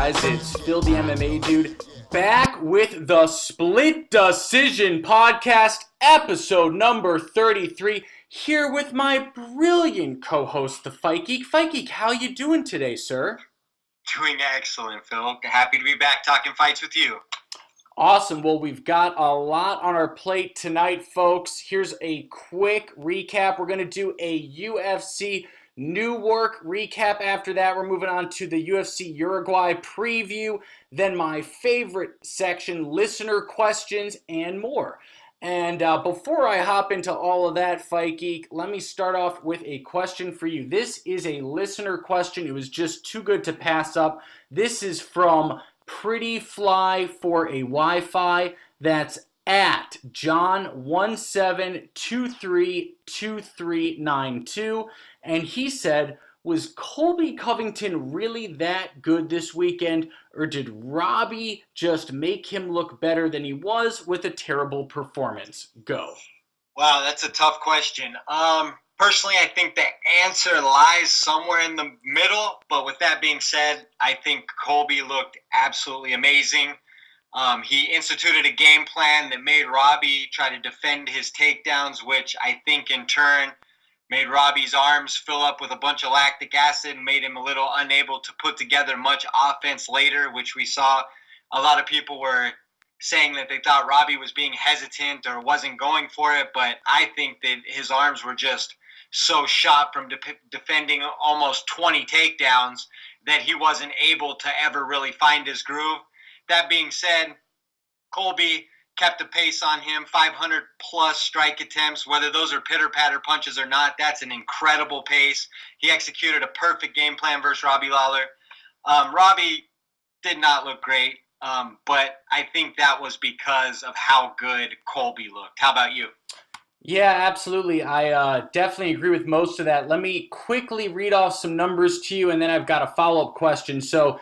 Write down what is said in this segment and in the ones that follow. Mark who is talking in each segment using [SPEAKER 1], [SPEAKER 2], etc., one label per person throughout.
[SPEAKER 1] guys? It's Phil the MMA Dude back with the Split Decision Podcast, episode number 33, here with my brilliant co-host, the Fight Geek. Fight Geek, how you doing today, sir?
[SPEAKER 2] Doing excellent, Phil. Happy to be back talking fights with you.
[SPEAKER 1] Awesome. Well, we've got a lot on our plate tonight, folks. Here's a quick recap. We're going to do a UFC Newark recap. After that, we're moving on to the UFC Uruguay Preview. Then my favorite section, listener questions, and more. And before I hop into all of that, Fight Geek, let me start off with a question for you. This is a listener question. It was just too good to pass up. This is from Pretty Fly for a Wi-Fi. That's at John17232392. And he said, was Colby Covington really that good this weekend, or did Robbie just make him look better than he was with a terrible performance? Go.
[SPEAKER 2] Wow, that's a tough question. Personally, I think the answer lies somewhere in the middle, but with that being said, I think Colby looked absolutely amazing. He instituted a game plan that made Robbie try to defend his takedowns, which I think in turn made Robbie's arms fill up with a bunch of lactic acid and made him a little unable to put together much offense later, which we saw a lot of people were saying that they thought Robbie was being hesitant or wasn't going for it, but I think that his arms were just so shot from defending almost 20 takedowns that he wasn't able to ever really find his groove. That being said, Colby kept the pace on him, 500-plus strike attempts. Whether those are pitter-patter punches or not, that's an incredible pace. He executed a perfect game plan versus Robbie Lawler. Robbie did not look great, but I think that was because of how good Colby looked. How about you?
[SPEAKER 1] Yeah, absolutely. I definitely agree with most of that. Let me quickly read off some numbers to you, and then I've got a follow-up question. So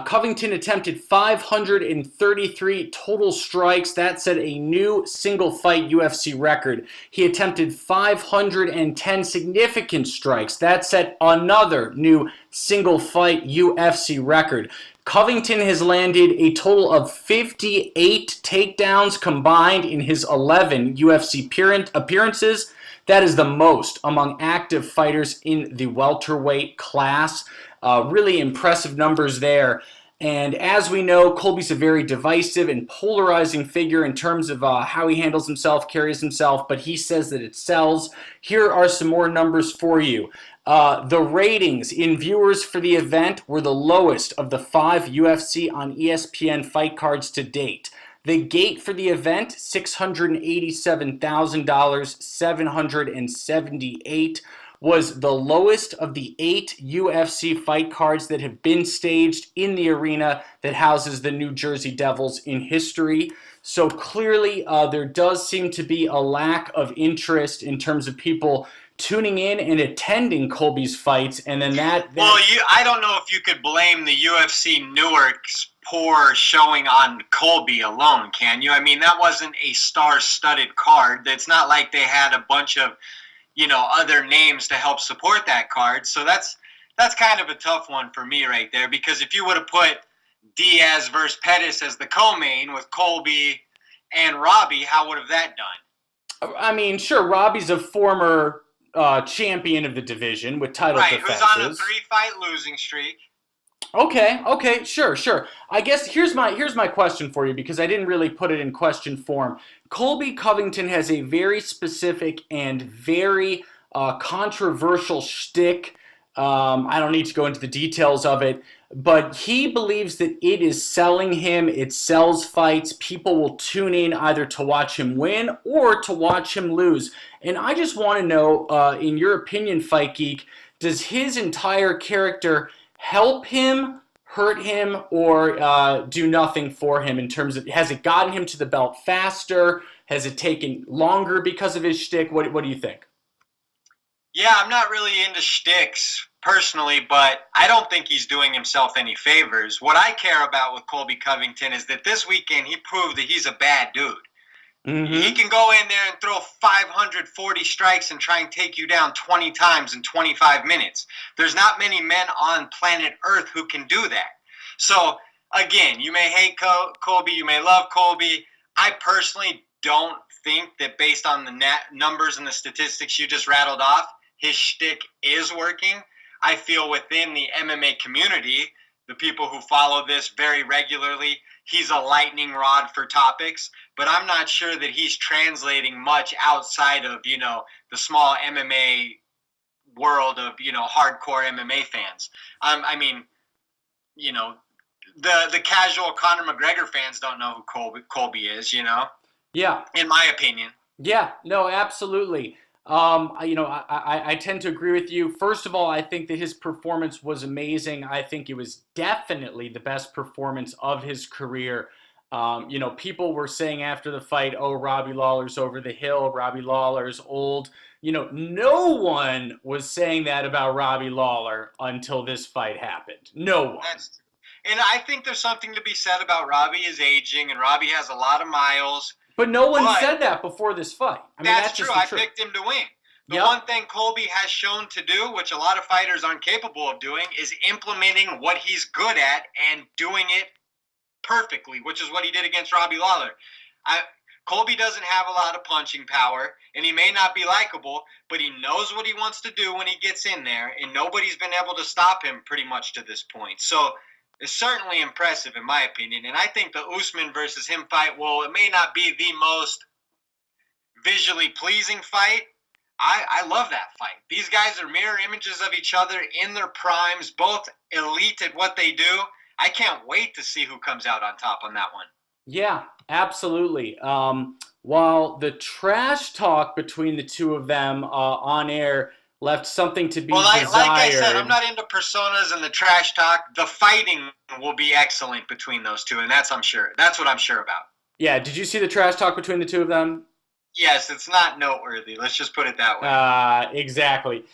[SPEAKER 1] Covington attempted 533 total strikes. That set a new single-fight UFC record. He attempted 510 significant strikes. That set another new single-fight UFC record. Covington has landed a total of 58 takedowns combined in his 11 UFC appearances. That is the most among active fighters in the welterweight class. Really impressive numbers there. And as we know, Colby's a very divisive and polarizing figure in terms of how he handles himself, carries himself, but he says that it sells. Here are some more numbers for you. The ratings in viewers for the event were the lowest of the 5 UFC on ESPN fight cards to date. The gate for the event, $687,000, 778, was the lowest of the 8 UFC fight cards that have been staged in the arena that houses the New Jersey Devils in history. So clearly there does seem to be a lack of interest in terms of people tuning in and attending Colby's fights, and then
[SPEAKER 2] I don't know if you could blame the UFC Newark's poor showing on Colby alone, can you? I mean, that wasn't a star-studded card. It's not like they had a bunch of, other names to help support that card. So that's kind of a tough one for me right there, because if you would have put Diaz versus Pettis as the co-main with Colby and Robbie, how would have that done?
[SPEAKER 1] I mean, sure, Robbie's a former champion of the division with title defenses.
[SPEAKER 2] Who's on a 3-fight losing streak.
[SPEAKER 1] Okay, sure. I guess here's my question for you, because I didn't really put it in question form. Colby Covington has a very specific and very controversial shtick. I don't need to go into the details of it, but he believes that it is selling him. It sells fights. People will tune in either to watch him win or to watch him lose. And I just want to know, in your opinion, Fight Geek, does his entire character help him, hurt him, or do nothing for him in terms of, has it gotten him to the belt faster? Has it taken longer because of his shtick? What do you think?
[SPEAKER 2] Yeah, I'm not really into shticks personally, but I don't think he's doing himself any favors. What I care about with Colby Covington is that this weekend he proved that he's a bad dude. Mm-hmm. He can go in there and throw 540 strikes and try and take you down 20 times in 25 minutes. There's not many men on planet Earth who can do that. So again, you may hate Colby, you may love Colby. I personally don't think that based on the numbers and the statistics you just rattled off, his shtick is working. I feel within the MMA community, the people who follow this very regularly, he's a lightning rod for topics, but I'm not sure that he's translating much outside of, the small MMA world of, hardcore MMA fans. I mean, the casual Conor McGregor fans don't know who Colby is,
[SPEAKER 1] Yeah.
[SPEAKER 2] in my opinion.
[SPEAKER 1] Yeah, no, absolutely. I tend to agree with you. First of all, I think that his performance was amazing. I think it was definitely the best performance of his career. People were saying after the fight, oh, Robbie Lawler's over the hill, Robbie Lawler's old. No one was saying that about Robbie Lawler until this fight happened. No one.
[SPEAKER 2] And I think there's something to be said about Robbie is aging, and Robbie has a lot of miles.
[SPEAKER 1] But no one said that before this fight. I mean,
[SPEAKER 2] that's true. I picked him to win. The one thing Colby has shown to do, which a lot of fighters aren't capable of doing, is implementing what he's good at and doing it perfectly, which is what he did against Robbie Lawler. Colby doesn't have a lot of punching power, and he may not be likable, but he knows what he wants to do when he gets in there, and nobody's been able to stop him pretty much to this point. So it's certainly impressive in my opinion, and I think the Usman versus him fight, it may not be the most visually pleasing fight. I love that fight. These guys are mirror images of each other in their primes, both elite at what they do. I can't wait to see who comes out on top on that one.
[SPEAKER 1] Yeah, absolutely. While the trash talk between the two of them on air left something to be desired.
[SPEAKER 2] Like I said, I'm not into personas and the trash talk. The fighting will be excellent between those two, and that's what I'm sure about.
[SPEAKER 1] Yeah, did you see the trash talk between the two of them?
[SPEAKER 2] Yes, it's not noteworthy. Let's just put it that way.
[SPEAKER 1] Exactly.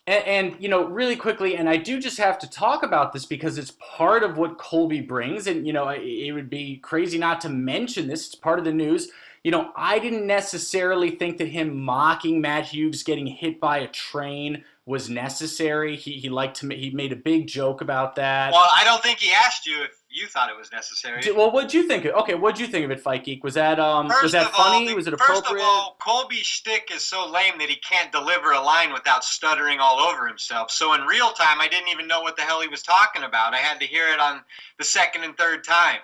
[SPEAKER 1] And really quickly, and I do just have to talk about this because it's part of what Colby brings, and, it would be crazy not to mention this. It's part of the news. I didn't necessarily think that him mocking Matt Hughes getting hit by a train was necessary. He made a big joke about that.
[SPEAKER 2] Well, I don't think he asked you if you thought it was necessary.
[SPEAKER 1] Well, what'd you think? Okay, what'd you think of it, Fight Geek? Was that funny? Was it appropriate?
[SPEAKER 2] First of all, Colby's shtick is so lame that he can't deliver a line without stuttering all over himself. So in real time, I didn't even know what the hell he was talking about. I had to hear it on the second and third time.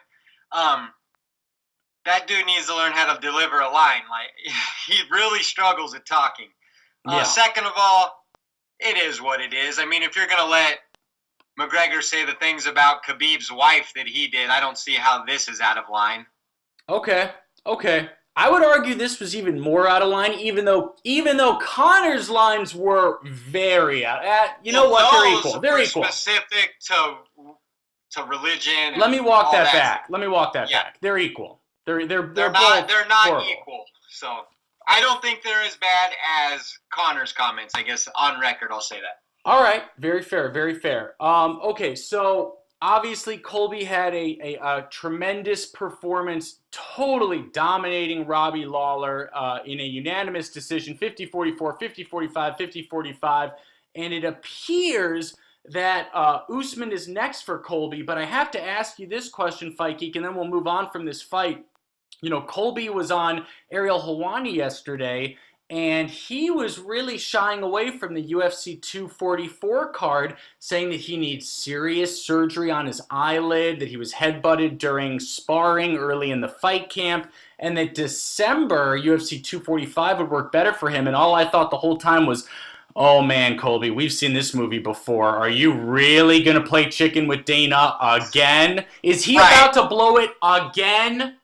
[SPEAKER 2] That dude needs to learn how to deliver a line. Like, he really struggles at talking. Second of all, it is what it is. I mean, if you're going to let McGregor say the things about Khabib's wife that he did, I don't see how this is out of line.
[SPEAKER 1] Okay. I would argue this was even more out of line, even though Conor's lines were very out. They're equal. They're equal.
[SPEAKER 2] Specific to religion.
[SPEAKER 1] Let me walk that back. They're equal. They're not
[SPEAKER 2] horrible. Equal. So I don't think they're as bad as Conor's comments. I guess on record, I'll say that.
[SPEAKER 1] All right, very fair, very fair. Okay, so obviously Colby had a tremendous performance, totally dominating Robbie Lawler in a unanimous decision, 50-44, 50-45, 50-45, and it appears that Usman is next for Colby, but I have to ask you this question, Fight Geek, and then we'll move on from this fight. Colby was on Ariel Helwani yesterday, and he was really shying away from the UFC 244 card, saying that he needs serious surgery on his eyelid, that he was headbutted during sparring early in the fight camp, and that December UFC 245 would work better for him. And all I thought the whole time was, oh man, Colby, we've seen this movie before. Are you really going to play chicken with Dana again? Is he about to blow it again?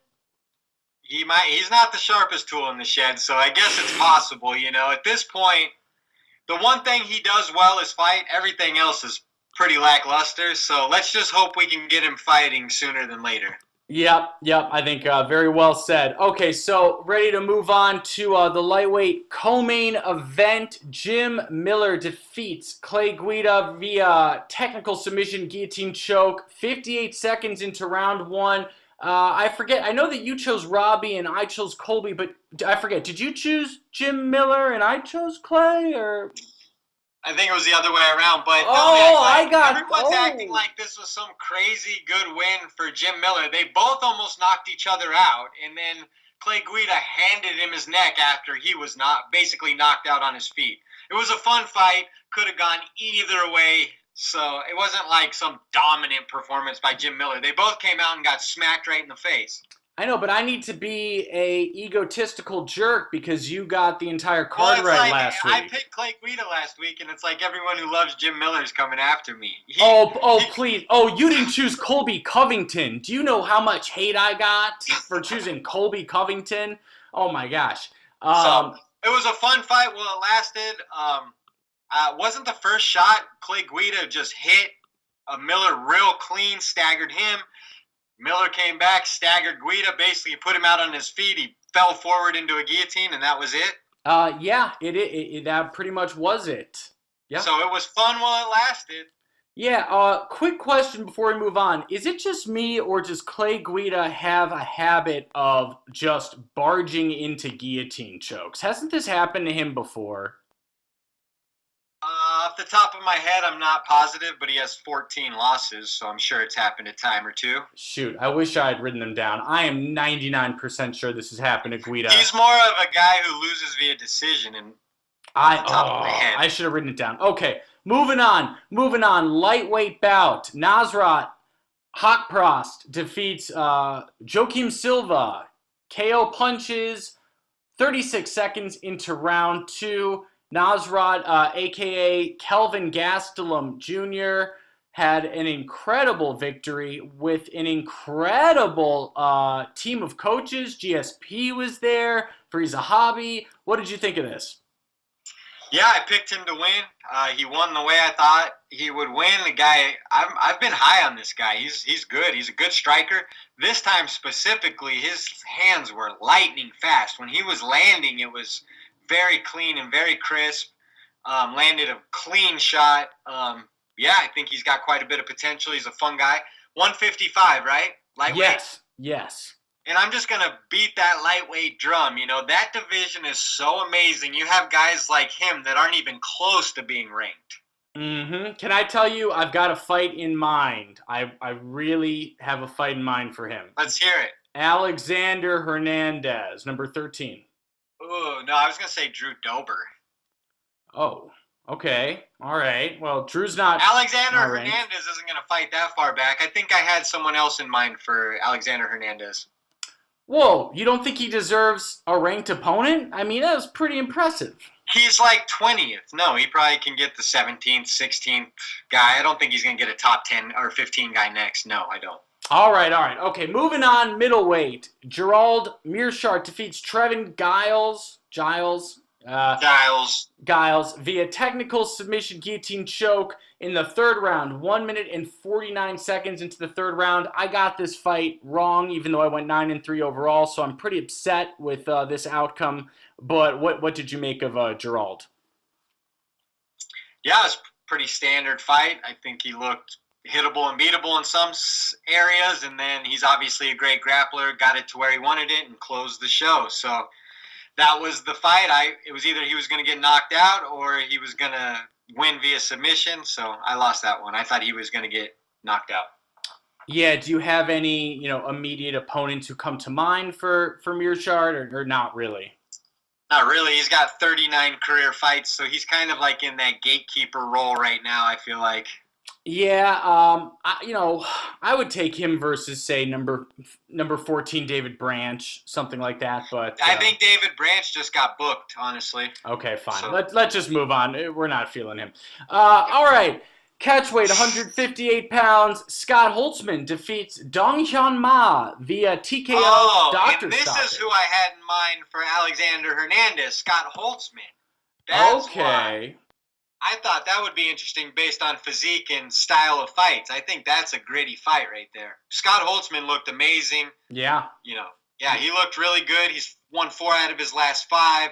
[SPEAKER 2] He's not the sharpest tool in the shed, so I guess it's possible, At this point, the one thing he does well is fight. Everything else is pretty lackluster, so let's just hope we can get him fighting sooner than later.
[SPEAKER 1] Yep. I think very well said. Okay, so ready to move on to the lightweight co-main event. Jim Miller defeats Clay Guida via technical submission guillotine choke. 58 seconds into round one. I forget. I know that you chose Robbie and I chose Colby, but I forget. Did you choose Jim Miller and I chose Clay, or?
[SPEAKER 2] I think it was the other way around, but everyone's acting like this was some crazy good win for Jim Miller. They both almost knocked each other out, and then Clay Guida handed him his neck after he was basically knocked out on his feet. It was a fun fight, could have gone either way, so it wasn't like some dominant performance by Jim Miller. They both came out and got smacked right in the face.
[SPEAKER 1] I know, but I need to be a egotistical jerk because you got the entire card right last week.
[SPEAKER 2] I picked Clay Guida last week, and it's like everyone who loves Jim Miller is coming after me.
[SPEAKER 1] Please. Oh, you didn't choose Colby Covington. Do you know how much hate I got for choosing Colby Covington? Oh, my gosh.
[SPEAKER 2] So, it was a fun fight while it lasted. Wasn't the first shot Clay Guida just hit Miller real clean, staggered him. Miller came back, staggered Guida, basically put him out on his feet. He fell forward into a guillotine, and that was it?
[SPEAKER 1] Yeah, that pretty much was it. Yeah.
[SPEAKER 2] So it was fun while it lasted.
[SPEAKER 1] Yeah, quick question before we move on. Is it just me, or does Clay Guida have a habit of just barging into guillotine chokes? Hasn't this happened to him before?
[SPEAKER 2] Off the top of my head, I'm not positive, but he has 14 losses, so I'm sure it's happened a time or two.
[SPEAKER 1] Shoot, I wish I had written them down. I am 99% sure this has happened to Guida.
[SPEAKER 2] He's more of a guy who loses via decision, and off the top of my head.
[SPEAKER 1] I should have written it down. Okay, moving on. Lightweight bout. Nasrat Haqparast defeats Joaquim Silva. KO punches 36 seconds into round 2. Nasrat, a.k.a. Kelvin Gastelum Jr., had an incredible victory with an incredible team of coaches. GSP was there, Fariza Hobby. What did you think of this?
[SPEAKER 2] Yeah, I picked him to win. He won the way I thought he would win. The guy, I've been high on this guy. He's good. He's a good striker. This time specifically, his hands were lightning fast. When he was landing, it was very clean and very crisp. Landed a clean shot. Yeah, I think he's got quite a bit of potential. He's a fun guy. 155, right? Lightweight?
[SPEAKER 1] Yes.
[SPEAKER 2] And I'm just going to beat that lightweight drum. You know, that division is so amazing. You have guys like him that aren't even close to being ranked.
[SPEAKER 1] Mm-hmm. Can I tell you, I've got a fight in mind. I really have a fight in mind for him.
[SPEAKER 2] Let's hear it.
[SPEAKER 1] Alexander Hernandez, number 13.
[SPEAKER 2] Oh, no, I was going to say Drew Dober.
[SPEAKER 1] Oh, okay. All right. Well, Drew's not...
[SPEAKER 2] Alexander Hernandez isn't going to fight that far back. I think I had someone else in mind for Alexander Hernandez.
[SPEAKER 1] Whoa, you don't think he deserves a ranked opponent? I mean, that was pretty impressive.
[SPEAKER 2] He's like 20th. No, he probably can get the 17th, 16th guy. I don't think he's going to get a top 10 or 15 guy next. No, I don't.
[SPEAKER 1] All right. Okay, moving on, middleweight. Gerald Meerschaert defeats Trevin Giles via technical submission guillotine choke in the third round. 1 minute and 49 seconds into the third round. I got this fight wrong, even though I went 9-3 overall, so I'm pretty upset with this outcome. But what did you make of Gerald?
[SPEAKER 2] Yeah, it's a pretty standard fight. I think he looked hittable and beatable in some areas, and then he's obviously a great grappler, got it to where he wanted it, and closed the show. So that was the fight. It was either he was going to get knocked out or he was going to win via submission, so I lost that one. I thought he was going to get knocked out.
[SPEAKER 1] Yeah, do you have any, immediate opponents who come to mind for Meerschaert or not really?
[SPEAKER 2] Not really. He's got 39 career fights, so he's kind of like in that gatekeeper role right now, I feel like.
[SPEAKER 1] Yeah, I would take him versus, say, number 14 David Branch, something like that. But
[SPEAKER 2] I think David Branch just got booked, honestly.
[SPEAKER 1] Okay, fine. So. Let's just move on. We're not feeling him. All right. Catchweight, 158 pounds. Scott Holtzman defeats Dong Hyun Ma via TKO doctor
[SPEAKER 2] this
[SPEAKER 1] stoppage.
[SPEAKER 2] Is who I had in mind for Alexander Hernandez, Scott Holtzman. That's
[SPEAKER 1] okay.
[SPEAKER 2] Why I thought that would be interesting based on physique and style of fights. I think that's a gritty fight right there. Scott Holtzman looked amazing.
[SPEAKER 1] Yeah.
[SPEAKER 2] He looked really good. He's won 4 out of his last 5.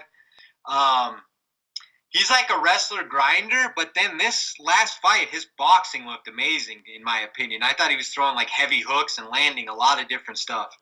[SPEAKER 2] He's like a wrestler grinder, but then this last fight, his boxing looked amazing, in my opinion. I thought he was throwing like heavy hooks and landing a lot of different stuff.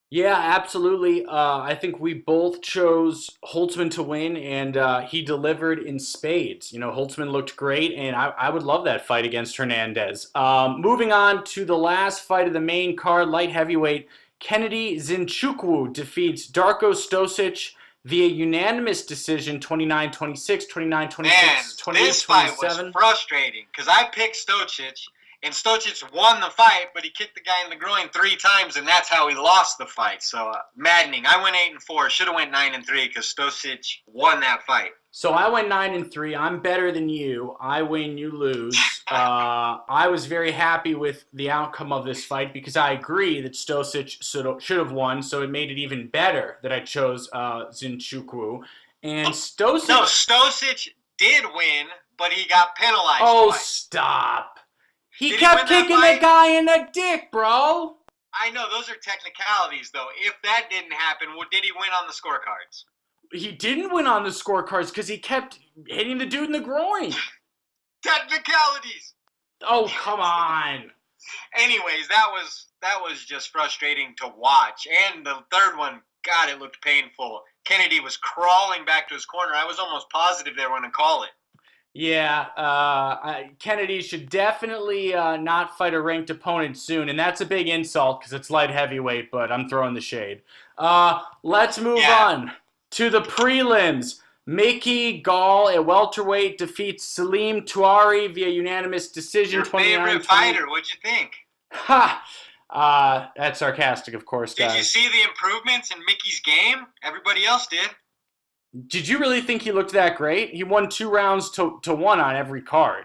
[SPEAKER 1] Yeah, absolutely. I think we both chose Holtzman to win, and he delivered in spades. Holtzman looked great, and I would love that fight against Hernandez. Moving on to the last fight of the main card, light heavyweight, Kennedy Zinchukwu defeats Darko Stosic via unanimous decision 29-26,
[SPEAKER 2] Man,
[SPEAKER 1] 29-26,
[SPEAKER 2] this fight was
[SPEAKER 1] 28-27.
[SPEAKER 2] frustrating because I picked Stocic, and Stocic won the fight, but he kicked the guy in the groin 3 times, and that's how he lost the fight. So maddening. I went 8-4. Should have went 9-3 because Stocic won that fight.
[SPEAKER 1] So I went 9-3. I'm better than you. I win, you lose. I was very happy with the outcome of this fight because I agree that Stosic should have won. So it made it even better that I chose Zinchukwu. And Stosic.
[SPEAKER 2] No, Stocic did win, but he got penalized
[SPEAKER 1] Oh,
[SPEAKER 2] twice.
[SPEAKER 1] stop! He
[SPEAKER 2] Did
[SPEAKER 1] kept
[SPEAKER 2] he win
[SPEAKER 1] kicking
[SPEAKER 2] that
[SPEAKER 1] the guy in the dick, bro.
[SPEAKER 2] I know those are technicalities, though. If that didn't happen, did he win on the scorecards?
[SPEAKER 1] He didn't win on the scorecards because he kept hitting the dude in the groin.
[SPEAKER 2] Technicalities.
[SPEAKER 1] Oh, come on.
[SPEAKER 2] Anyways, that was just frustrating to watch. And the third one, God, it looked painful. Kennedy was crawling back to his corner. I was almost positive they were going to call it.
[SPEAKER 1] Yeah, Kennedy should definitely not fight a ranked opponent soon, and that's a big insult because it's light heavyweight, but I'm throwing the shade. Let's move on to the prelims. Mickey Gall at welterweight defeats Salim Touari via unanimous decision.
[SPEAKER 2] Your favorite fighter, what'd you think?
[SPEAKER 1] That's sarcastic, of course, guys.
[SPEAKER 2] Did you see the improvements in Mickey's game? Everybody else did.
[SPEAKER 1] Did you really think he looked that great? He won 2 rounds to 1 on every card.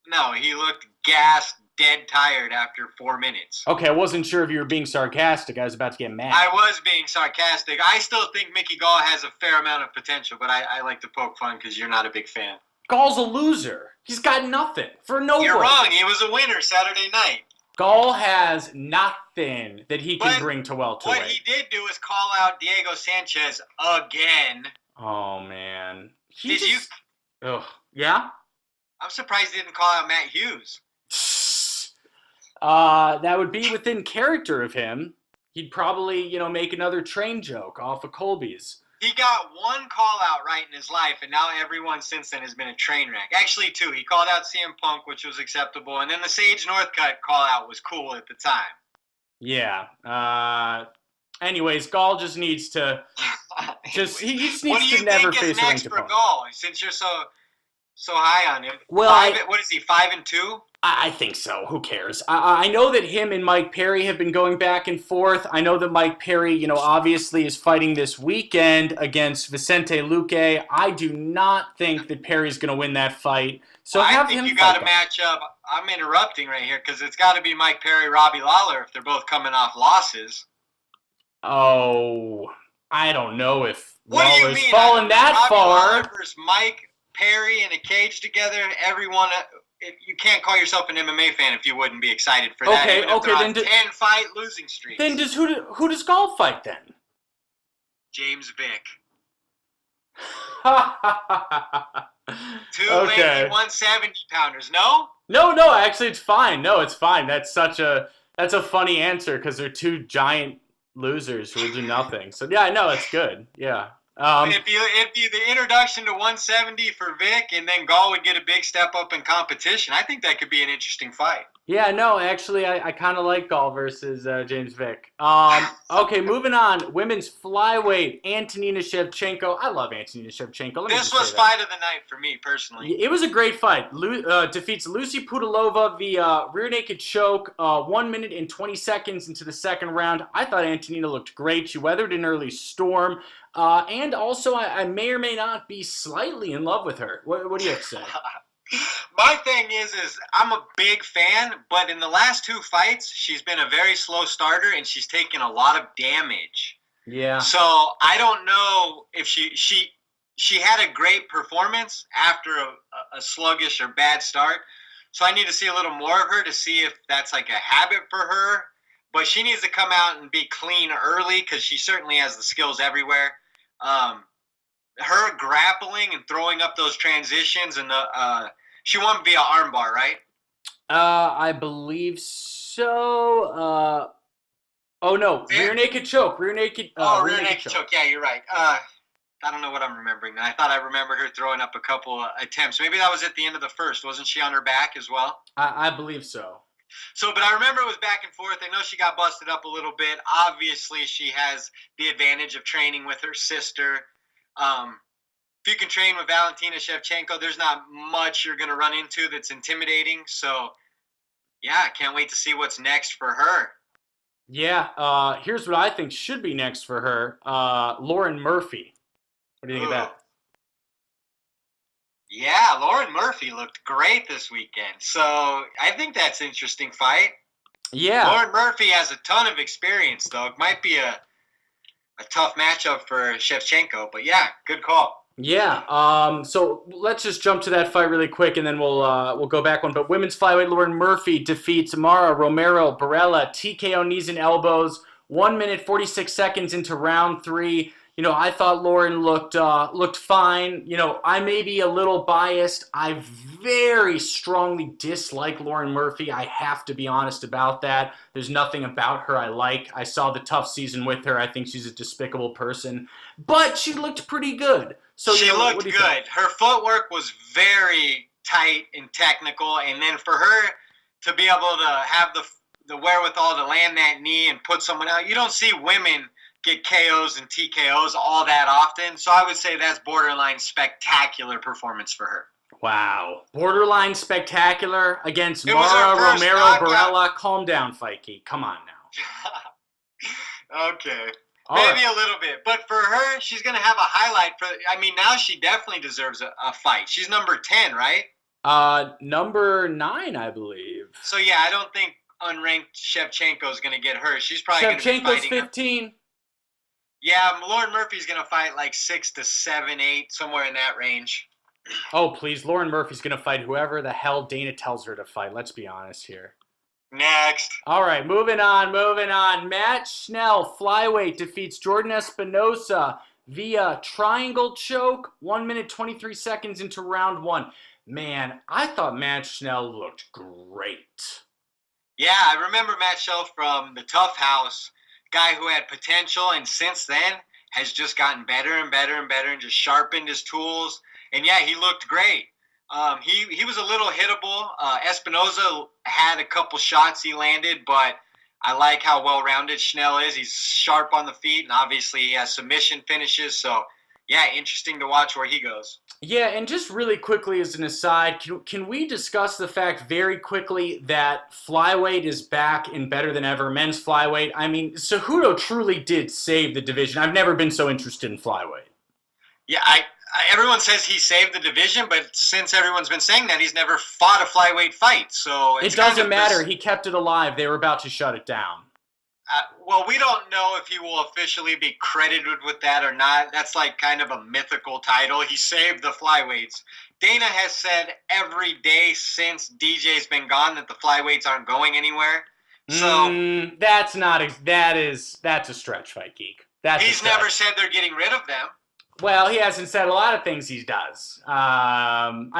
[SPEAKER 2] No, he looked gassed, dead tired after 4 minutes.
[SPEAKER 1] Okay, I wasn't sure if you were being sarcastic. I was about to get mad.
[SPEAKER 2] I was being sarcastic. I still think Mickey Gall has a fair amount of potential, but I like to poke fun because you're not a big fan.
[SPEAKER 1] Gall's a loser. He's got nothing. For nobody.
[SPEAKER 2] You're wrong. He was a winner Saturday night.
[SPEAKER 1] Gall has nothing that he can bring to welterweight.
[SPEAKER 2] What he did do is call out Diego Sanchez again.
[SPEAKER 1] Oh, man.
[SPEAKER 2] You?
[SPEAKER 1] Yeah?
[SPEAKER 2] I'm surprised he didn't call out Matt Hughes.
[SPEAKER 1] That would be within character of him. He'd probably, make another train joke off of Colby's.
[SPEAKER 2] He got 1 call out right in his life, and now everyone since then has been a train wreck. Actually, 2. He called out CM Punk, which was acceptable, and then the Sage Northcutt call out was cool at the time.
[SPEAKER 1] Yeah. Anyways, Gall just needs to he just needs to never face a ranked opponent.
[SPEAKER 2] What do you think is next for Gall, since you're so high on him?
[SPEAKER 1] Well,
[SPEAKER 2] what is he, 5-2?
[SPEAKER 1] I think so. Who cares? I know that him and Mike Perry have been going back and forth. I know that Mike Perry, obviously is fighting this weekend against Vicente Luque. I do not think that Perry's going to win that fight. So
[SPEAKER 2] I think you got to match up. I'm interrupting right here because it's got to be Mike Perry, Robbie Lawler if they're both coming off losses.
[SPEAKER 1] Oh, I don't know if
[SPEAKER 2] Lawler's
[SPEAKER 1] fallen that far.
[SPEAKER 2] Lawler versus Mike Perry in a cage together. Everyone, you can't call yourself an MMA fan if you wouldn't be excited for that.
[SPEAKER 1] Okay,
[SPEAKER 2] then 10-fight losing streak.
[SPEAKER 1] Then who does Gall fight then?
[SPEAKER 2] James Vick. 2
[SPEAKER 1] okay.
[SPEAKER 2] 170-pounders. No.
[SPEAKER 1] No. Actually, it's fine. No, it's fine. That's a funny answer because they're 2 giant losers who will do nothing. So yeah, no, it's good. Yeah.
[SPEAKER 2] If the introduction to 170 for Vic and then Gall would get a big step up in competition, I think that could be an interesting fight.
[SPEAKER 1] Yeah, no, actually, I kind of like Gall versus James Vick. Okay, moving on. Women's flyweight, Antonina Shevchenko. I love Antonina Shevchenko.
[SPEAKER 2] This was fight of the night for me, personally.
[SPEAKER 1] It was a great fight. Defeats Lucy Pudilova via rear naked choke 1 minute and 20 seconds into the second round. I thought Antonina looked great. She weathered an early storm. And also, I may or may not be slightly in love with her. What do you have to say?
[SPEAKER 2] My thing is I'm a big fan, but in the last 2 fights, she's been a very slow starter, and she's taken a lot of damage.
[SPEAKER 1] Yeah.
[SPEAKER 2] So I don't know if she had a great performance after a sluggish or bad start. So I need to see a little more of her to see if that's like a habit for her. But she needs to come out and be clean early because she certainly has the skills everywhere. Her grappling and throwing up those transitions and she won via armbar, right?
[SPEAKER 1] I believe so. Oh no, rear naked choke, rear naked.
[SPEAKER 2] Rear naked choke. Yeah, you're right. I don't know what I'm remembering now. I thought I remembered her throwing up a couple attempts. Maybe that was at the end of the first. Wasn't she on her back as well?
[SPEAKER 1] I believe so.
[SPEAKER 2] So, but I remember it was back and forth. I know she got busted up a little bit. Obviously, she has the advantage of training with her sister. If you can train with Valentina Shevchenko, there's not much you're going to run into that's intimidating. So, yeah, I can't wait to see what's next for her.
[SPEAKER 1] Yeah, here's what I think should be next for her. Lauren Murphy. What do you think of that?
[SPEAKER 2] Yeah, Lauren Murphy looked great this weekend. So I think that's an interesting fight.
[SPEAKER 1] Yeah.
[SPEAKER 2] Lauren Murphy has a ton of experience, though. It might be a tough matchup for Shevchenko. But, yeah, good call.
[SPEAKER 1] Yeah. So let's just jump to that fight really quick, and then we'll go back one. But women's flyweight Lauren Murphy defeats Mara Romero Barella, TKO knees and elbows, 1 minute 46 seconds into round 3. I thought Lauren looked fine. I may be a little biased. I very strongly dislike Lauren Murphy. I have to be honest about that. There's nothing about her I like. I saw the tough season with her. I think she's a despicable person. But she looked pretty good. So
[SPEAKER 2] she looked good. Think? Her footwork was very tight and technical. And then for her to be able to have the wherewithal to land that knee and put someone out, you don't see women get KOs and TKOs all that often. So I would say that's borderline spectacular performance for her.
[SPEAKER 1] Wow. Borderline spectacular against Mara Romero Barella. Calm down, Fikey. Come on
[SPEAKER 2] now. Okay. Maybe a little bit. But for her, she's going to have a highlight. Now she definitely deserves a fight. She's number 10, right?
[SPEAKER 1] Number 9, I believe.
[SPEAKER 2] So, yeah, I don't think unranked Shevchenko is going to get her. She's probably going to be fighting.
[SPEAKER 1] Shevchenko's 15.
[SPEAKER 2] Yeah, Lauren Murphy's going to fight like 6 to 7, 8, somewhere in that range.
[SPEAKER 1] Oh, please. Lauren Murphy's going to fight whoever the hell Dana tells her to fight. Let's be honest here.
[SPEAKER 2] Next.
[SPEAKER 1] All right, moving on. Matt Schnell, flyweight, defeats Jordan Espinosa via triangle choke, 1 minute 23 seconds into round 1. Man, I thought Matt Schnell looked great.
[SPEAKER 2] Yeah, I remember Matt Schnell from the Tough House. Guy who had potential, and since then has just gotten better and better and better and just sharpened his tools. And yeah, he looked great. He was a little hittable. Espinoza had a couple shots he landed, but I like how well-rounded Schnell is. He's sharp on the feet, and obviously he has submission finishes. So yeah, interesting to watch where he goes.
[SPEAKER 1] Yeah, and just really quickly as an aside, can we discuss the fact very quickly that flyweight is back and better than ever? Men's flyweight. I mean, Cejudo truly did save the division. I've never been so interested in flyweight.
[SPEAKER 2] Yeah, everyone says he saved the division, but since everyone's been saying that, he's never fought a flyweight fight. So
[SPEAKER 1] it doesn't matter. He kept it alive. They were about to shut it down.
[SPEAKER 2] Well, we don't know if he will officially be credited with that or not. That's like kind of a mythical title. He saved the flyweights. Dana has said every day since DJ's been gone that the flyweights aren't going anywhere. So
[SPEAKER 1] that's a stretch, Fight Geek.
[SPEAKER 2] He's never said they're getting rid of them.
[SPEAKER 1] Well, he hasn't said a lot of things he does. Come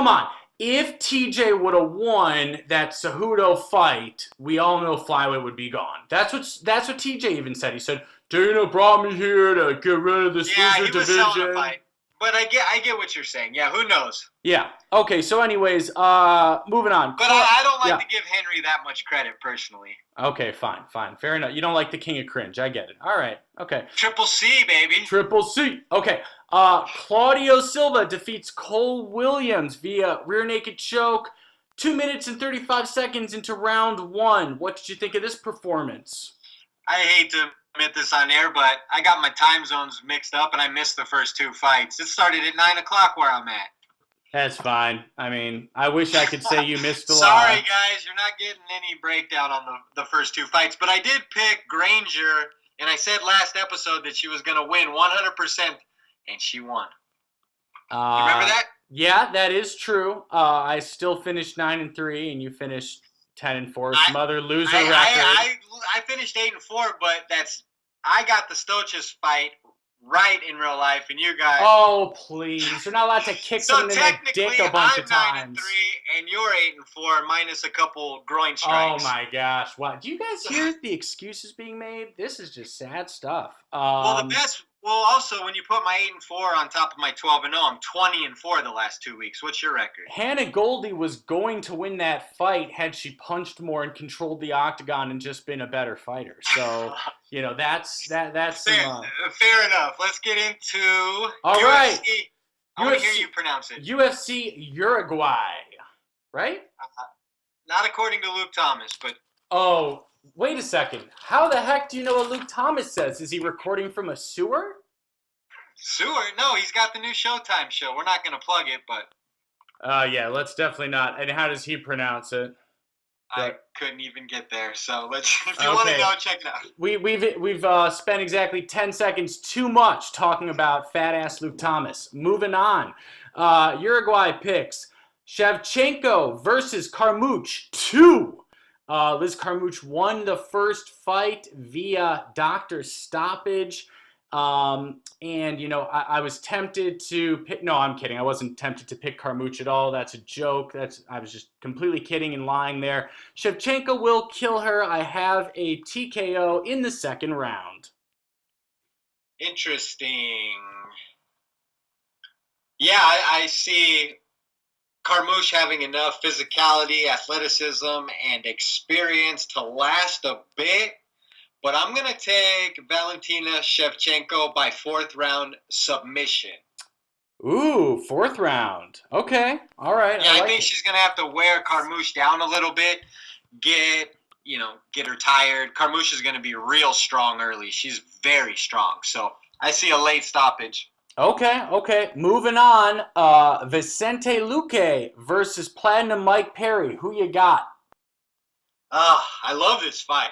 [SPEAKER 1] on. If TJ would have won that Cejudo fight, we all know flyweight would be gone. That's what TJ even said. He said, Dana brought me here to get rid of this loser division.
[SPEAKER 2] Selling a fight. But I get what you're saying. Yeah, who knows?
[SPEAKER 1] Yeah. Okay, so anyways, moving on.
[SPEAKER 2] But I don't like to give Henry that much credit, personally.
[SPEAKER 1] Okay, fine. Fair enough. You don't like the king of cringe. I get it. All right. Okay.
[SPEAKER 2] Triple C, baby.
[SPEAKER 1] Triple C. Okay. Claudio Silva defeats Cole Williams via rear naked choke, 2 minutes and 35 seconds into round 1. What did you think of this performance?
[SPEAKER 2] I hate to admit this on air, but I got my time zones mixed up and I missed the first 2 fights. It started at 9 o'clock where I'm at.
[SPEAKER 1] That's fine. I wish I could say you missed a lot.
[SPEAKER 2] Sorry, guys. You're not getting any breakdown on the first 2 fights. But I did pick Granger, and I said last episode that she was going to win 100%, and she won. You remember that?
[SPEAKER 1] Yeah, that is true. I still finished 9-3, and you finished 10-4. Some other loser record.
[SPEAKER 2] I finished 8-4, but I got the Stoichkos fight right in real life, and you guys.
[SPEAKER 1] Oh, please. You're not allowed to kick
[SPEAKER 2] So
[SPEAKER 1] someone in the dick a bunch
[SPEAKER 2] I'm
[SPEAKER 1] of times.
[SPEAKER 2] 9-3, and you're 8-4, minus a couple groin
[SPEAKER 1] Oh
[SPEAKER 2] strikes.
[SPEAKER 1] my gosh! Wow, do you guys hear the excuses being made? This is just sad stuff.
[SPEAKER 2] Well, the best. Well, also when you put my 8-4 on top of my 12-0, I'm 20-4 the last 2 weeks. What's your record?
[SPEAKER 1] Hannah Goldie was going to win that fight had she punched more and controlled the octagon and just been a better fighter. So that's
[SPEAKER 2] fair enough. Let's get into
[SPEAKER 1] all
[SPEAKER 2] UFC.
[SPEAKER 1] right.
[SPEAKER 2] I want to hear you pronounce it.
[SPEAKER 1] UFC Uruguay, right?
[SPEAKER 2] Not according to Luke Thomas, but.
[SPEAKER 1] Oh, wait a second. How the heck do you know what Luke Thomas says? Is he recording from a sewer?
[SPEAKER 2] Sewer? No, he's got the new Showtime show. We're not going to plug it, but.
[SPEAKER 1] Yeah, let's definitely not. And how does he pronounce it?
[SPEAKER 2] I couldn't even get there. So if you want to know, check it out.
[SPEAKER 1] We've spent exactly 10 seconds too much talking about fat ass Luke Thomas. Moving on. Uruguay picks Shevchenko versus Carmouche 2. Liz Carmouche won the first fight via doctor stoppage. I was tempted to pick. No, I'm kidding. I wasn't tempted to pick Carmouche at all. That's a joke. I was just completely kidding and lying there. Shevchenko will kill her. I have a TKO in the second round.
[SPEAKER 2] Interesting. Yeah, I see Carmouche having enough physicality, athleticism, and experience to last a bit. But I'm going to take Valentina Shevchenko by 4th round submission.
[SPEAKER 1] Ooh, 4th round. Okay. All right.
[SPEAKER 2] Yeah, I think she's going to have to wear Carmouche down a little bit, get her tired. Carmouche is going to be real strong early. She's very strong. So I see a late stoppage.
[SPEAKER 1] Okay. Moving on. Vicente Luque versus Platinum Mike Perry. Who you got?
[SPEAKER 2] I love this fight.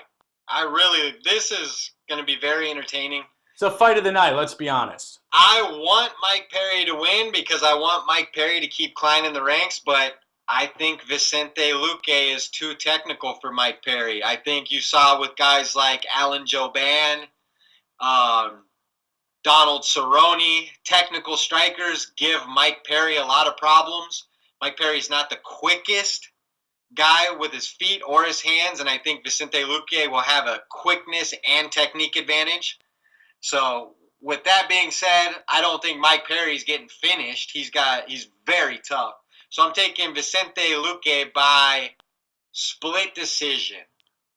[SPEAKER 2] This is going to be very entertaining.
[SPEAKER 1] It's a fight of the night, let's be honest.
[SPEAKER 2] I want Mike Perry to win because I want Mike Perry to keep climbing the ranks, but I think Vicente Luque is too technical for Mike Perry. I think you saw with guys like Alan Jouban, Donald Cerrone, technical strikers give Mike Perry a lot of problems. Mike Perry's not the quickest guy with his feet or his hands, and I think Vicente Luque will have a quickness and technique advantage. So with that being said, I don't think Mike Perry's getting finished. He's very tough. So I'm taking Vicente Luque by split decision.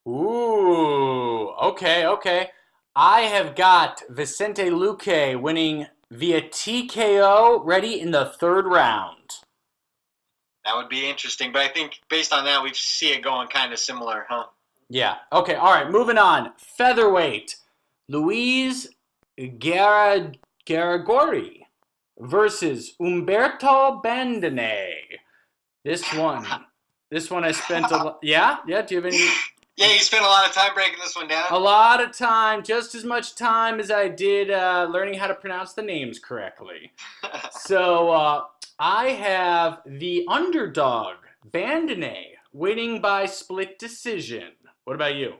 [SPEAKER 1] Ooh, okay. I have got Vicente Luque winning via TKO, ready in the 3rd round.
[SPEAKER 2] That would be interesting, but I think based on that, we see it going kind of similar, huh?
[SPEAKER 1] Yeah. Okay, all right, moving on. Featherweight. Luis Garagori versus Umberto Bandone. This one I spent a lot. Yeah, do you have any?
[SPEAKER 2] Yeah, you spent a lot of time breaking this one down.
[SPEAKER 1] A lot of time, just as much time as I did learning how to pronounce the names correctly. So I have the underdog, Bandone, winning by split decision. What about you?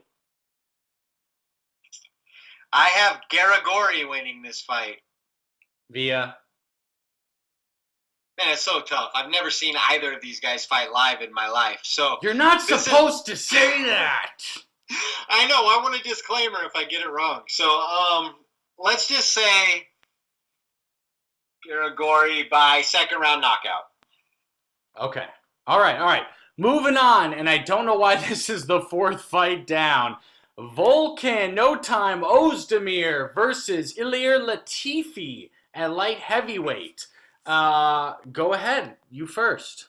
[SPEAKER 2] I have Garagori winning this fight.
[SPEAKER 1] Via?
[SPEAKER 2] Man, it's so tough. I've never seen either of these guys fight live in my life. So
[SPEAKER 1] you're not supposed to say that.
[SPEAKER 2] I know. I want a disclaimer if I get it wrong. So let's just say Garagori by 2nd round knockout.
[SPEAKER 1] Okay. All right. Moving on, and I don't know why this is the 4th fight down. Volkan No Time Ozdemir versus Ilir Latifi at light heavyweight. Go ahead. You first.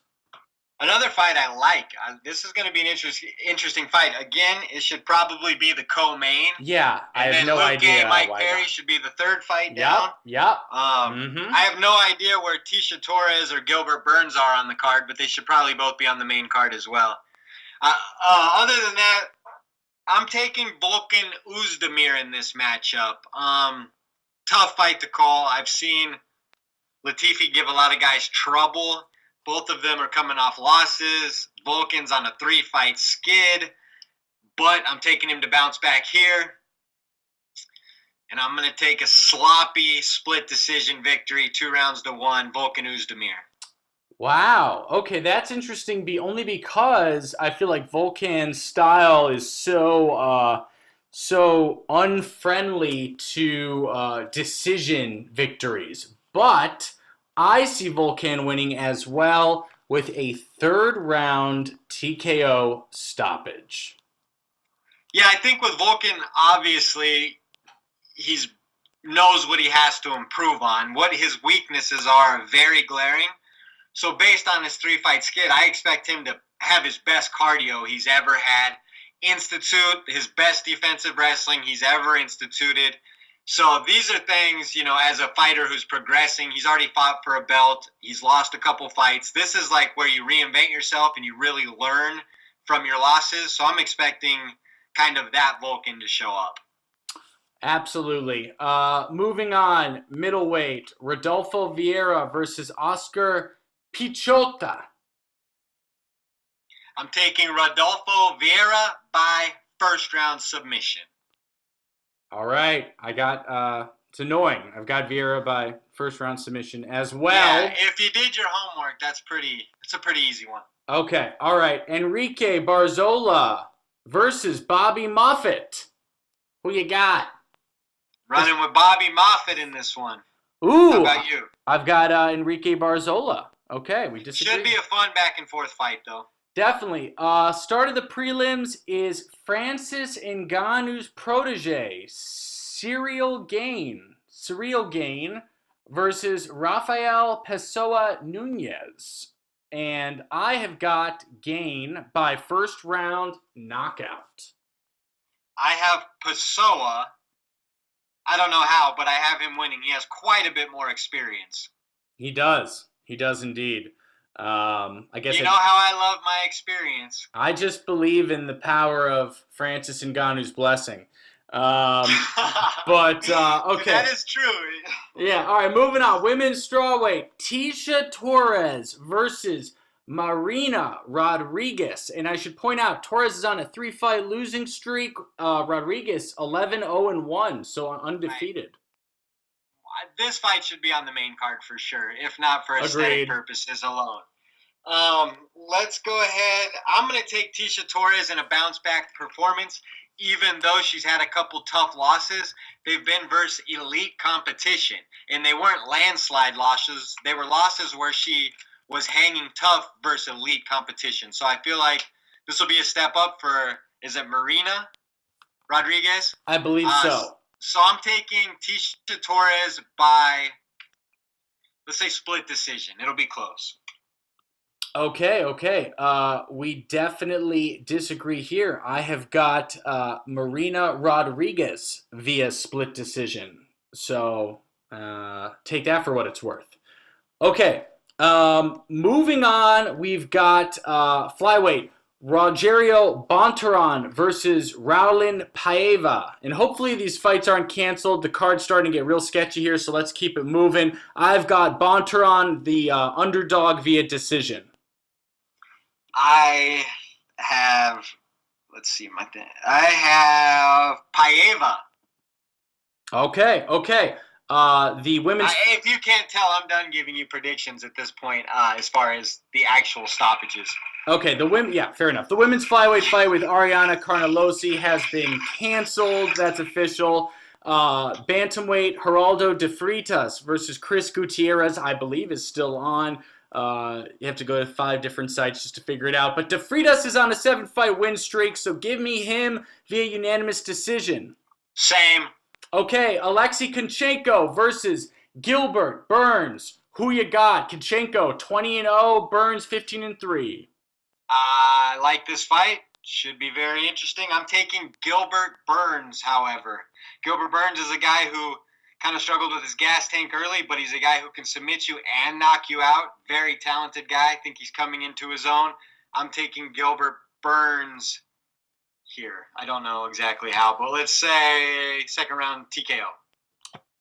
[SPEAKER 2] Another fight I like. This is going to be an interesting fight. Again, it should probably be the co-main.
[SPEAKER 1] Yeah, I have no idea.
[SPEAKER 2] Mike Perry should be the 3rd fight down.
[SPEAKER 1] Yep.
[SPEAKER 2] I have no idea where Tisha Torres or Gilbert Burns are on the card, but they should probably both be on the main card as well. Other than that, I'm taking Volkan Ozdemir in this matchup. Tough fight to call. I've seen Latifi give a lot of guys trouble. Both of them are coming off losses. Volkan's on a 3-fight skid, but I'm taking him to bounce back here. and I'm going to take a sloppy split decision victory, 2-1, Volkan Oezdemir.
[SPEAKER 1] Wow. Okay, that's interesting. Only because I feel like Volkan's style is so unfriendly to decision victories. But I see Volkan winning as well with a third round TKO stoppage.
[SPEAKER 2] Yeah, I think with Volkan, obviously, he's knows what he has to improve on. What his weaknesses are very glaring. So based on his 3-fight skid, I expect him to have his best cardio he's ever had, institute his best defensive wrestling he's ever instituted. So these are things, as a fighter who's progressing, he's already fought for a belt, he's lost a couple fights. This is like where you reinvent yourself and you really learn from your losses. So I'm expecting kind of that Volkan to show up.
[SPEAKER 1] Absolutely. Moving on, middleweight, Rodolfo Vieira versus Oscar Pichota.
[SPEAKER 2] I'm taking Rodolfo Vieira by first round submission.
[SPEAKER 1] All right. It's annoying. I've got Vieira by first round submission as well.
[SPEAKER 2] Yeah, if you did your homework, it's a pretty easy one.
[SPEAKER 1] Okay. All right. Enrique Barzola versus Bobby Moffett. Who you got?
[SPEAKER 2] Running with Bobby Moffett in this one.
[SPEAKER 1] Ooh.
[SPEAKER 2] How about you?
[SPEAKER 1] I've got Enrique Barzola. Okay, we disagree.
[SPEAKER 2] Should be a fun back and forth fight, though.
[SPEAKER 1] Definitely. Start of the prelims is Francis Ngannou's protege, Cyril Gain versus Rafael Pessoa Nunez. And I have got Gain by first round knockout.
[SPEAKER 2] I have Pessoa. I don't know how, but I have him winning. He has quite a bit more experience.
[SPEAKER 1] He does. He does indeed. I guess
[SPEAKER 2] how I love my experience.
[SPEAKER 1] I just believe in the power of Francis Ngannou's blessing. But okay,
[SPEAKER 2] that is true.
[SPEAKER 1] Yeah. All right. Moving on. Women's strawweight: Tisha Torres versus Marina Rodriguez. And I should point out, Torres is on a 3-fight losing streak. Rodriguez 11-0-1, so undefeated.
[SPEAKER 2] This fight should be on the main card for sure, if not for aesthetic purposes alone. Let's go ahead. I'm going to take Tisha Torres in a bounce-back performance, even though she's had a couple tough losses. They've been versus elite competition, and they weren't landslide losses. They were losses where she was hanging tough versus elite competition. So I feel like this will be a step up for, is it Marina Rodriguez?
[SPEAKER 1] I believe so.
[SPEAKER 2] So I'm taking Tisha Torres by, let's say, split decision. It'll be close.
[SPEAKER 1] Okay. We definitely disagree here. I have got Marina Rodriguez via split decision. So take that for what it's worth. Okay. Moving on, we've got flyweight. Rogerio Bontoran versus Raulin Paiva. And hopefully these fights aren't canceled. The card's starting to get real sketchy here, so let's keep it moving. I've got Bontoran, the underdog, via decision.
[SPEAKER 2] I have, I have Paiva.
[SPEAKER 1] Okay. The women's...
[SPEAKER 2] if you can't tell, I'm done giving you predictions at this point as far as the actual stoppages.
[SPEAKER 1] Okay, fair enough. The women's flyweight fight with Ariana Carnelossi has been canceled. That's official. Bantamweight Geraldo de Freitas versus Chris Gutierrez, I believe, is still on. You have to go to 5 different sites just to figure it out. But de Freitas is on a 7-fight win streak, so give me him via unanimous decision.
[SPEAKER 2] Same.
[SPEAKER 1] Okay, Alexei Kunchenko versus Gilbert Burns. Who you got? Kunchenko 20-0, Burns 15-3.
[SPEAKER 2] I like this fight. Should be very interesting. I'm taking Gilbert Burns, however. Gilbert Burns is a guy who kind of struggled with his gas tank early, but he's a guy who can submit you and knock you out. Very talented guy. I think he's coming into his own. I'm taking Gilbert Burns here. I don't know exactly how, but let's say second round TKO.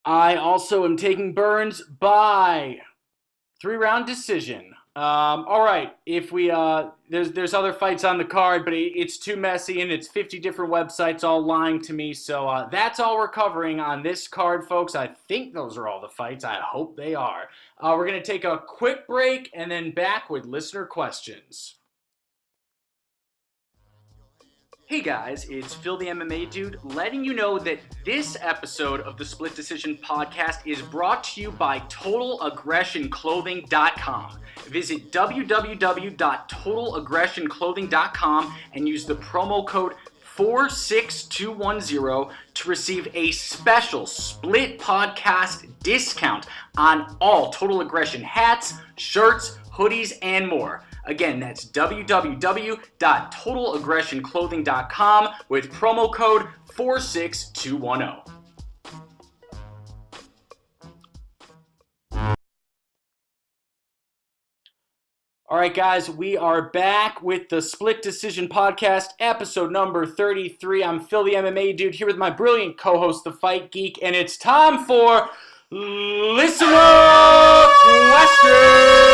[SPEAKER 1] I also am taking Burns by 3-round decision. All right. If we there's other fights on the card, but it's too messy and it's 50 different websites all lying to me. So that's all we're covering on this card, folks. I think those are all the fights. I hope they are. We're gonna take a quick break and then back with listener questions. Hey guys, it's Phil the MMA Dude letting you know that this episode of the Split Decision Podcast is brought to you by TotalAggressionClothing.com. Visit www.TotalAggressionClothing.com and use the promo code 46210 to receive a special Split Podcast discount on all Total Aggression hats, shirts, hoodies, and more. Again, that's www.TotalAggressionClothing.com with promo code 46210. All right, guys, we are back with the Split Decision Podcast, episode number 33. I'm Phil, the MMA Dude, here with my brilliant co-host, the Fight Geek, and it's time for listener questions.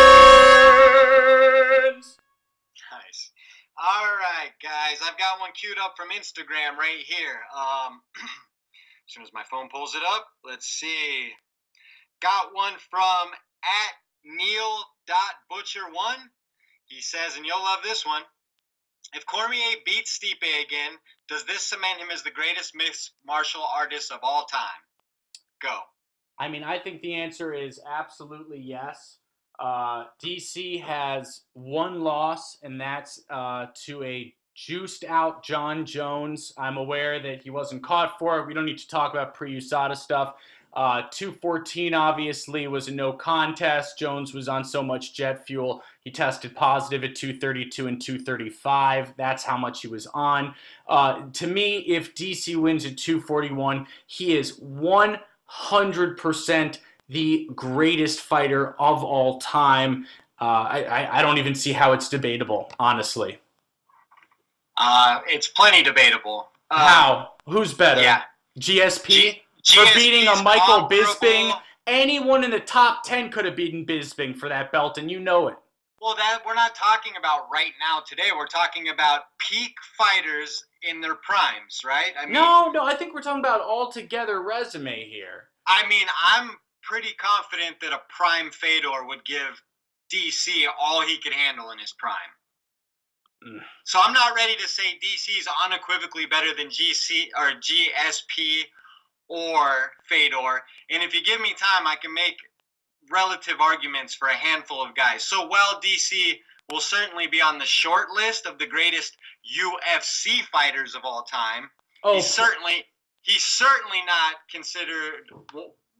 [SPEAKER 2] Nice. All right, guys, I've got one queued up from Instagram right here. As soon as my phone pulls it up, let's see. Got one from @Neil.Butcher1. He says, and you'll love this one, if Cormier beats Stipe again, does this cement him as the greatest mixed martial artist of all time? Go.
[SPEAKER 1] I mean, I think the answer is absolutely yes. DC has one loss, and that's to a juiced out John Jones. I'm aware that he wasn't caught for it. We don't need to talk about pre-USADA stuff. 214 obviously was a no contest. Jones was on so much jet fuel. He tested positive at 232 and 235. That's how much he was on. To me, if DC wins at 241, he is 100% the greatest fighter of all time. I don't even see how it's debatable, honestly.
[SPEAKER 2] It's plenty debatable.
[SPEAKER 1] How? Who's better?
[SPEAKER 2] Yeah.
[SPEAKER 1] GSP? For beating a Michael Bisping? Anyone in the top 10 could have beaten Bisping for that belt, and you know it.
[SPEAKER 2] Well, that we're not talking about right now today. We're talking about peak fighters in their primes, right? I mean,
[SPEAKER 1] no, I think we're talking about altogether resume here.
[SPEAKER 2] I mean, I'm pretty confident that a prime Fedor would give DC all he could handle in his prime. So I'm not ready to say DC is unequivocally better than GSP or Fedor. And if you give me time, I can make relative arguments for a handful of guys. So while DC will certainly be on the short list of the greatest UFC fighters of all time, he's certainly not considered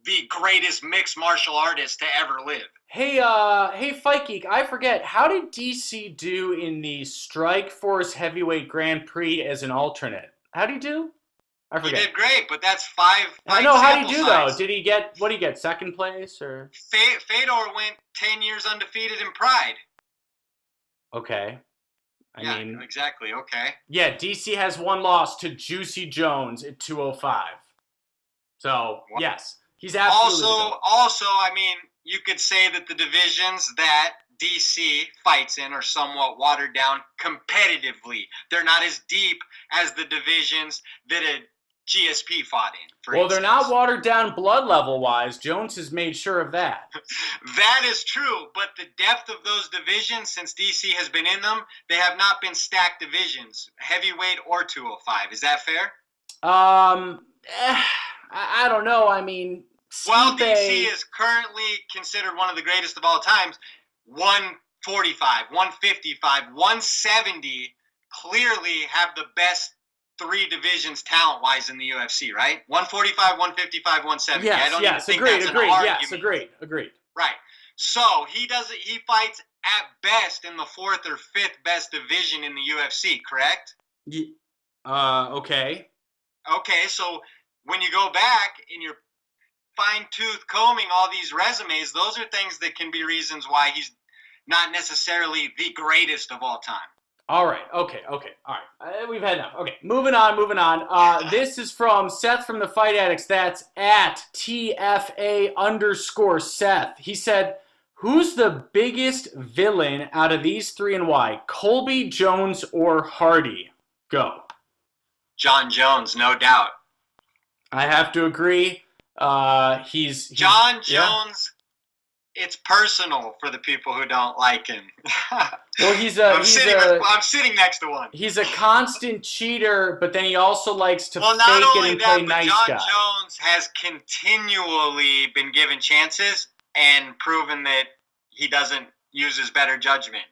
[SPEAKER 2] the greatest mixed martial artist to ever live.
[SPEAKER 1] Hey, Fight Geek, I forget, how did DC do in the Strikeforce Heavyweight Grand Prix as an alternate? How'd he do? I forget.
[SPEAKER 2] He did great, but that's 5
[SPEAKER 1] I know, how'd he do, though? Did he get, second place, or?
[SPEAKER 2] Fedor went 10 years undefeated in Pride.
[SPEAKER 1] Okay. I mean,
[SPEAKER 2] exactly, okay.
[SPEAKER 1] Yeah, DC has one loss to Juicy Jones at 205. So, yes, he's absolutely
[SPEAKER 2] Also, I mean, you could say that the divisions that DC fights in are somewhat watered down competitively. They're not as deep as the divisions that a GSP fought in.
[SPEAKER 1] Well, they're not watered down blood level wise. Jones has made sure of that.
[SPEAKER 2] That is true, but the depth of those divisions, since DC has been in them, they have not been stacked divisions, heavyweight or 205. Is that fair?
[SPEAKER 1] I don't know. I mean,
[SPEAKER 2] well, DC is currently considered one of the greatest of all times. 145, 155, 170 clearly have the best 3 divisions talent-wise in the UFC, right? 145, 155, 170.
[SPEAKER 1] Yes,
[SPEAKER 2] I don't even think
[SPEAKER 1] agreed,
[SPEAKER 2] that's an argument.
[SPEAKER 1] Yes, agreed.
[SPEAKER 2] Right. So he fights at best in the 4th or 5th best division in the UFC, correct?
[SPEAKER 1] Okay.
[SPEAKER 2] Okay, so when you go back and you're fine-tooth combing all these resumes, those are things that can be reasons why he's not necessarily the greatest of all time.
[SPEAKER 1] All right. Okay. All right. We've had enough. Okay. Moving on. This is from Seth from the Fight Addicts. That's at TFA_Seth. He said, Who's the biggest villain out of these three and why? Colby, Jones, or Hardy? Go.
[SPEAKER 2] John Jones, no doubt.
[SPEAKER 1] I have to agree. He's
[SPEAKER 2] John
[SPEAKER 1] yeah.
[SPEAKER 2] Jones. It's personal for the people who don't like him.
[SPEAKER 1] Well,
[SPEAKER 2] I'm sitting next to one.
[SPEAKER 1] He's a constant cheater, but then he also likes to
[SPEAKER 2] not
[SPEAKER 1] fake
[SPEAKER 2] only
[SPEAKER 1] it and
[SPEAKER 2] that,
[SPEAKER 1] play
[SPEAKER 2] but
[SPEAKER 1] nice
[SPEAKER 2] John
[SPEAKER 1] guy.
[SPEAKER 2] Jones has continually been given chances and proven that he doesn't use his better judgment.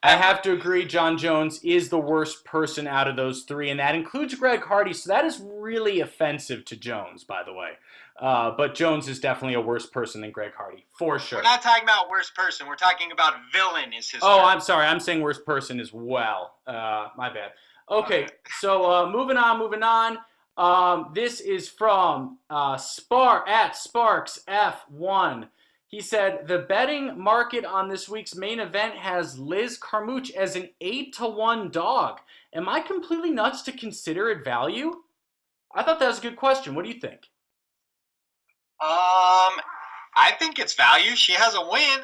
[SPEAKER 1] I have to agree, John Jones is the worst person out of those three, and that includes Greg Hardy, so that is really offensive to Jones, by the way. But Jones is definitely a worse person than Greg Hardy, for sure.
[SPEAKER 2] We're not talking about worst person. We're talking about villain is his
[SPEAKER 1] Oh,
[SPEAKER 2] term.
[SPEAKER 1] I'm sorry. I'm saying worst person as well. My bad. Okay, so moving on. This is from Sparks F1. He said the betting market on this week's main event has Liz Carmouche as an 8-1 dog. Am I completely nuts to consider it value? I thought that was a good question. What do you think?
[SPEAKER 2] I think it's value. She has a win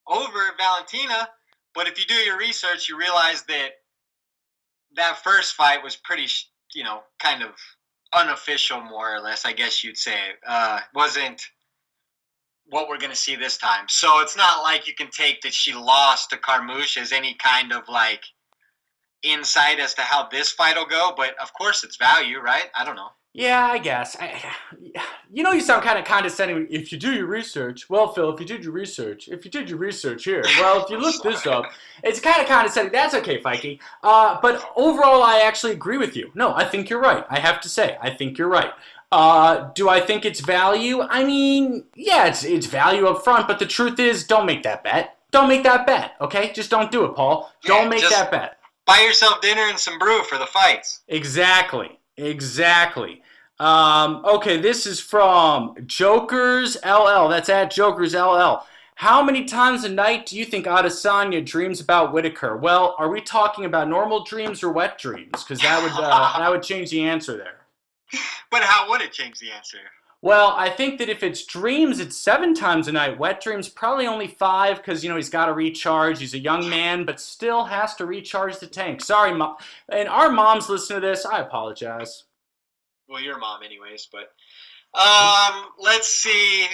[SPEAKER 2] over Valentina, but if you do your research, you realize that first fight was pretty, kind of unofficial, more or less, I guess you'd say. Wasn't what we're going to see this time. So it's not like you can take that she lost to Carmouche as any kind of, insight as to how this fight will go, but of course it's value, right? I don't know.
[SPEAKER 1] Yeah, I guess. You sound kind of condescending. If you do your research, well, Phil, if you did your research here, well, if you look this up, it's kind of condescending. That's okay, Fikey. But overall, I actually agree with you. No, I think you're right. I have to say, I think you're right. Do I think it's value? I mean, yeah, it's value up front, but the truth is, don't make that bet. Don't make that bet, okay? Just don't do it, Paul. Don't make that bet.
[SPEAKER 2] Buy yourself dinner and some brew for the fights.
[SPEAKER 1] Exactly. Okay, this is from Jokers LL. That's at Jokers LL. How many times a night do you think Adesanya dreams about Whitaker? Well, are we talking about normal dreams or wet dreams? Because that would change the answer there.
[SPEAKER 2] But how would it change the answer?
[SPEAKER 1] Well, I think that if it's dreams, it's 7 times a night. Wet dreams, probably only 5 because, he's got to recharge. He's a young man, but still has to recharge the tank. Sorry, Mom. And our moms listen to this. I apologize.
[SPEAKER 2] Well, your mom anyways, but let's see.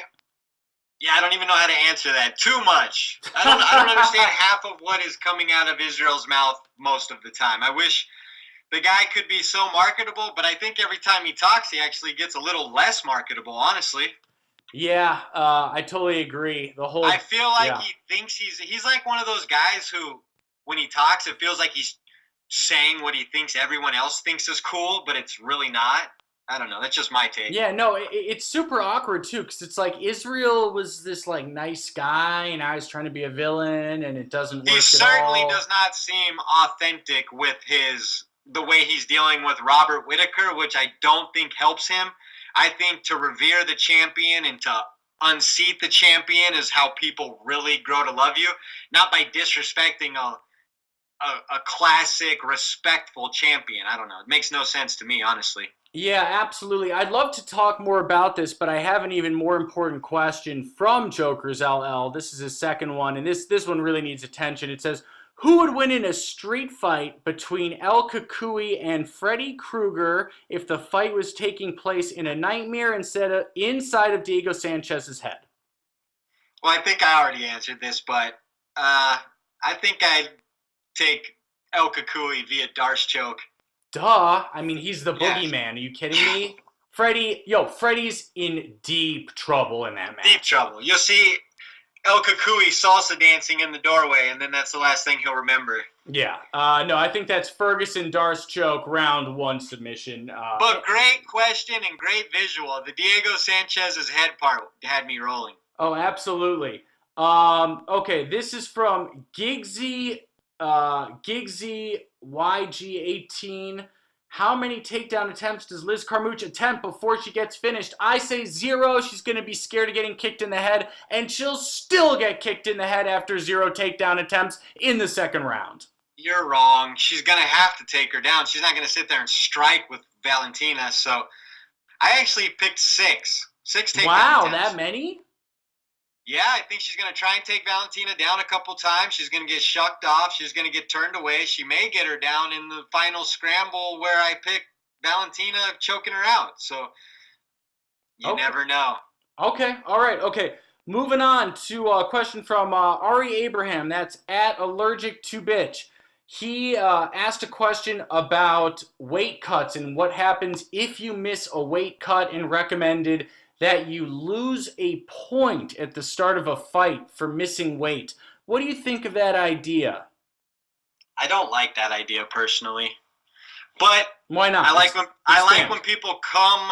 [SPEAKER 2] Yeah, I don't even know how to answer that. Too much. I don't understand half of what is coming out of Israel's mouth most of the time. I wish the guy could be so marketable, but I think every time he talks, he actually gets a little less marketable, honestly.
[SPEAKER 1] Yeah, I totally agree.
[SPEAKER 2] I feel like he thinks he's like one of those guys who, when he talks, it feels like he's saying what he thinks everyone else thinks is cool, but it's really not. I don't know. That's just my take.
[SPEAKER 1] Yeah, no, it's super awkward, too, because it's like Israel was this, nice guy, and now he's trying to be a villain, and it doesn't work at all.
[SPEAKER 2] He certainly does not seem authentic with the way he's dealing with Robert Whitaker, which I don't think helps him. I think to revere the champion and to unseat the champion is how people really grow to love you, not by disrespecting a classic, respectful champion. I don't know. It makes no sense to me, honestly.
[SPEAKER 1] Yeah, absolutely. I'd love to talk more about this, but I have an even more important question from Jokers LL. This is his second one, and this one really needs attention. It says, who would win in a street fight between El Kukui and Freddy Krueger if the fight was taking place in a nightmare inside of Diego Sanchez's head?
[SPEAKER 2] Well, I think I already answered this, but I think I'd take El Kukui via Darce choke.
[SPEAKER 1] Duh. I mean, he's the boogeyman. Are you kidding me? Freddy's in deep trouble in that match.
[SPEAKER 2] Deep trouble. You'll see El Kukui salsa dancing in the doorway, and then that's the last thing he'll remember.
[SPEAKER 1] Yeah. No, I think that's Ferguson Darce choke, round 1 submission.
[SPEAKER 2] But great question and great visual. The Diego Sanchez's head part had me rolling.
[SPEAKER 1] Oh, absolutely. Okay, this is from Giggsy YG18. How many takedown attempts does Liz Carmouche attempt before she gets finished? I say 0. She's going to be scared of getting kicked in the head, and she'll still get kicked in the head after 0 takedown attempts in the second round.
[SPEAKER 2] You're wrong. She's going to have to take her down. She's not going to sit there and strike with Valentina. So I actually picked 6. 6 takedown attempts.
[SPEAKER 1] Wow, that many?
[SPEAKER 2] Yeah, I think she's going to try and take Valentina down a couple times. She's going to get shucked off. She's going to get turned away. She may get her down in the final scramble where I pick Valentina choking her out. So you never know.
[SPEAKER 1] Okay, all right, okay. Moving on to a question from Ari Abraham. That's at Allergic to Bitch. He asked a question about weight cuts and what happens if you miss a weight cut, and recommended that you lose a point at the start of a fight for missing weight. What do you think of that idea?
[SPEAKER 2] I don't like that idea personally, but
[SPEAKER 1] why not?
[SPEAKER 2] I like when people come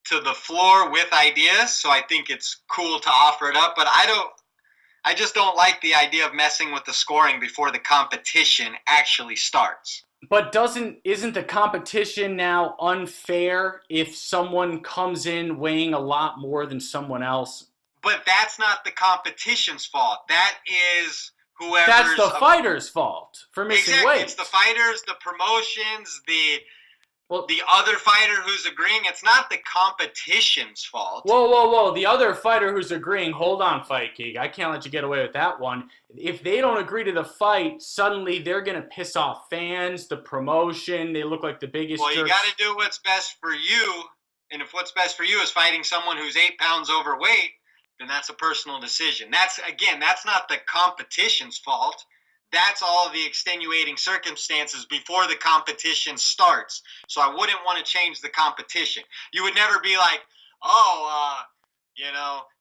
[SPEAKER 2] to the floor with ideas. So I think it's cool to offer it up, but I just don't like the idea of messing with the scoring before the competition actually starts.
[SPEAKER 1] But isn't the competition now unfair if someone comes in weighing a lot more than someone else?
[SPEAKER 2] But that's not the competition's fault. That is whoever's...
[SPEAKER 1] That's the fighter's fault for missing weight.
[SPEAKER 2] It's the fighters, the promotions, the other fighter who's agreeing. It's not the competition's fault.
[SPEAKER 1] Whoa. The other fighter who's agreeing, hold on, Fight Geek. I can't let you get away with that one. If they don't agree to the fight, suddenly they're going to piss off fans, the promotion. They look like the biggest jerks.
[SPEAKER 2] Well, you got to do what's best for you. And if what's best for you is fighting someone who's 8 pounds overweight, then that's a personal decision. That's not the competition's fault. That's all the extenuating circumstances before the competition starts. So I wouldn't want to change the competition. You would never be like,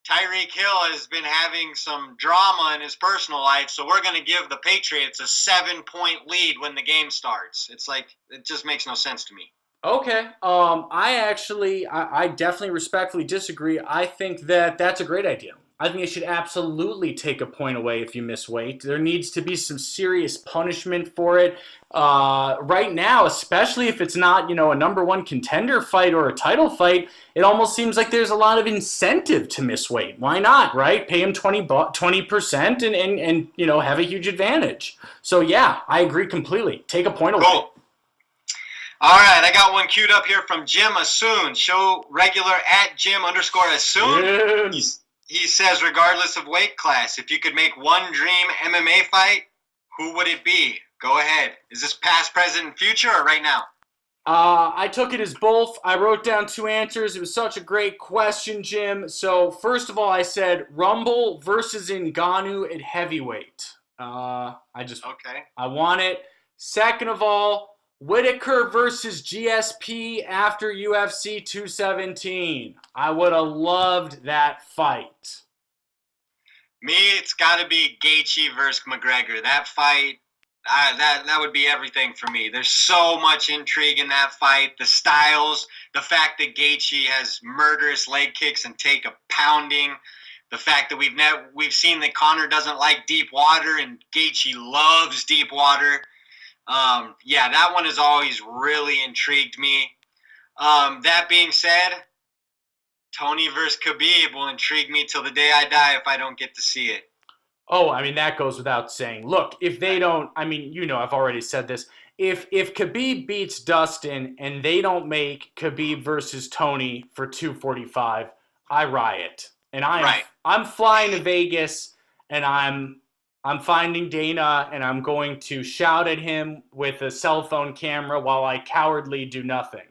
[SPEAKER 2] Tyreek Hill has been having some drama in his personal life, so we're going to give the Patriots a 7-point lead when the game starts. It's like, it just makes no sense to me.
[SPEAKER 1] Okay. I definitely respectfully disagree. I think that's a great idea. I think it should absolutely take a point away if you miss weight. There needs to be some serious punishment for it. Right now, especially if it's not, a number one contender fight or a title fight, it almost seems like there's a lot of incentive to miss weight. Why not, right? Pay him 20% and have a huge advantage. So yeah, I agree completely. Take a point away.
[SPEAKER 2] Cool. All right, I got one queued up here from Jim Asoon. Show regular at Jim_Asoon. He says, regardless of weight class, if you could make one dream MMA fight, who would it be? Go ahead. Is this past, present, and future, or right now?
[SPEAKER 1] I took it as both. I wrote down 2 answers. It was such a great question, Jim. So, first of all, I said Rumble versus Ngannou at heavyweight. I want it. Second of all, Whitaker versus GSP after UFC 217. I would have loved that fight.
[SPEAKER 2] Me, it's got to be Gaethje versus McGregor. That fight, that would be everything for me. There's so much intrigue in that fight. The styles, the fact that Gaethje has murderous leg kicks and take a pounding. The fact that we've seen that Conor doesn't like deep water and Gaethje loves deep water. That one has always really intrigued me. That being said, Tony versus Khabib will intrigue me till the day I die if I don't get to see it.
[SPEAKER 1] Oh, I mean, that goes without saying. Look, if they don't, I've already said this. If Khabib beats Dustin and they don't make Khabib versus Tony for 245, I riot. And I'm flying to Vegas, and I'm finding Dana, and I'm going to shout at him with a cell phone camera while I cowardly do nothing.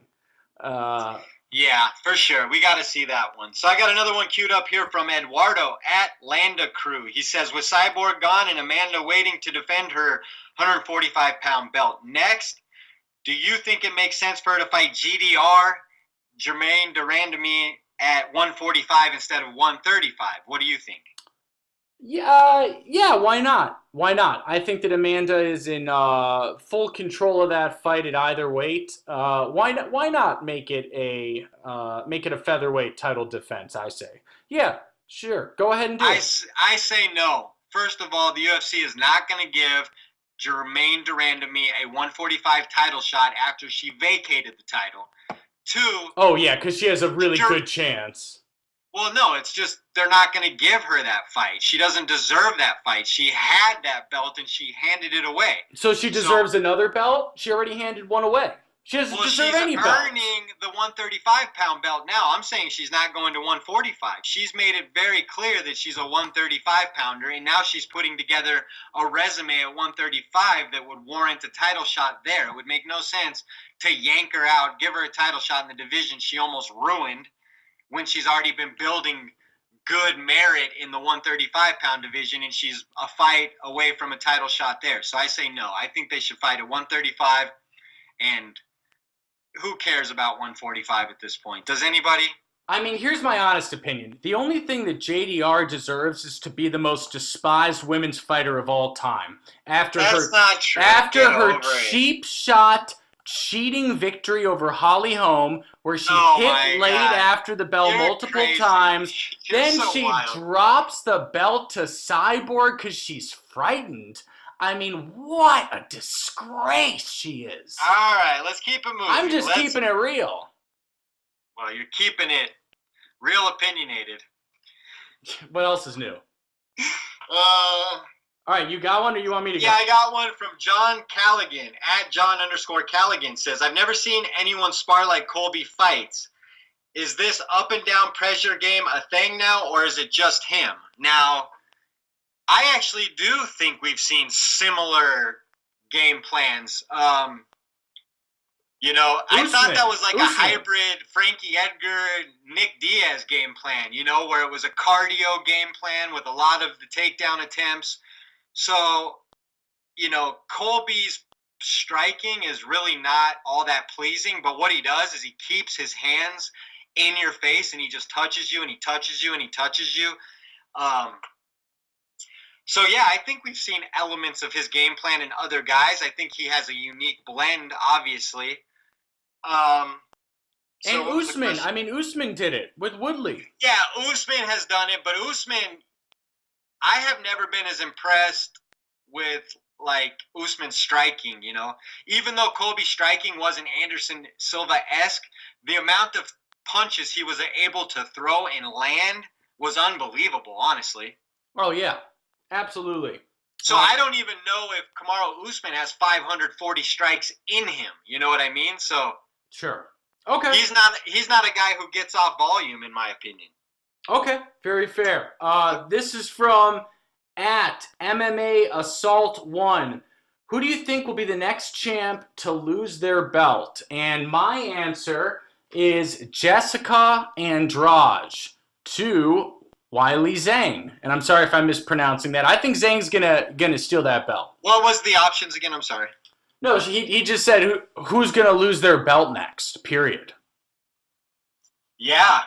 [SPEAKER 2] Yeah, for sure. We got to see that one. So I got another one queued up here from Eduardo at Landa Crew. He says, with Cyborg gone and Amanda waiting to defend her 145-pound belt next, do you think it makes sense for her to fight GDR, Jermaine Durandamy, at 145 instead of 135? What do you think?
[SPEAKER 1] Yeah, why not? Why not? I think that Amanda is in full control of that fight at either weight. Why not make it a featherweight title defense, I say. Yeah, sure. Go ahead and do it.
[SPEAKER 2] I say no. First of all, the UFC is not going to give Jermaine Durandamy a 145 title shot after she vacated the title. 2.
[SPEAKER 1] Oh, yeah, because she has a really good chance.
[SPEAKER 2] Well, no, it's just they're not going to give her that fight. She doesn't deserve that fight. She had that belt and she handed it away.
[SPEAKER 1] So she deserves another belt? She already handed one away. She doesn't
[SPEAKER 2] Well,
[SPEAKER 1] deserve
[SPEAKER 2] she's
[SPEAKER 1] any belt.
[SPEAKER 2] earning the 135-pound belt now. I'm saying she's not going to 145. She's made it very clear that she's a 135-pounder, and now she's putting together a resume at 135 that would warrant a title shot there. It would make no sense to yank her out, give her a title shot in the division she almost ruined when she's already been building good merit in the 135-pound division, and she's a fight away from a title shot there. So I say no. I think they should fight at 135, and who cares about 145 at this point? Does anybody?
[SPEAKER 1] I mean, here's my honest opinion. The only thing that JDR deserves is to be the most despised women's fighter of all time. That's
[SPEAKER 2] not true.
[SPEAKER 1] After her cheap shot, cheating victory over Holly Holm, where she hit late after the bell multiple times. Then she drops the belt to Cyborg because she's frightened. I mean, what a disgrace she is.
[SPEAKER 2] All right, let's keep it moving.
[SPEAKER 1] I'm just keeping it real.
[SPEAKER 2] Well, you're keeping it real opinionated.
[SPEAKER 1] What else is new? All right, you got one or you want me to go?
[SPEAKER 2] Yeah, I got one from John Callaghan, at John_Callaghan, says, I've never seen anyone spar like Colby fights. Is this up and down pressure game a thing now, or is it just him? Now, I actually do think we've seen similar game plans. You know, I thought that was like a hybrid Frankie Edgar, Nick Diaz game plan, you know, where it was a cardio game plan with a lot of the takedown attempts. So, you know, Colby's striking is really not all that pleasing, but what he does is he keeps his hands in your face and he just touches you and he touches you and he touches you. So, yeah, I think we've seen elements of his game plan in other guys. I think he has a unique blend, obviously.
[SPEAKER 1] And Usman, I mean, Usman did it with Woodley.
[SPEAKER 2] Yeah, Usman has done it, but Usman, I have never been as impressed with, like, Usman's striking, you know. Even though Colby's striking wasn't Anderson Silva-esque, the amount of punches he was able to throw and land was unbelievable, honestly.
[SPEAKER 1] Oh, yeah. Absolutely.
[SPEAKER 2] So I don't even know if Kamaru Usman has 540 strikes in him. You know what I mean? So
[SPEAKER 1] sure. Okay.
[SPEAKER 2] He's not a guy who gets off volume, in my opinion.
[SPEAKER 1] Okay. Very fair. This is from at MMA Assault 1. Who do you think will be the next champ to lose their belt? And my answer is Jessica Andrade to Wiley Zhang. And I'm sorry if I'm mispronouncing that. I think Zhang's gonna steal that belt.
[SPEAKER 2] What was the options again? I'm sorry.
[SPEAKER 1] No, he just said who's gonna lose their belt next, period.
[SPEAKER 2] Yeah.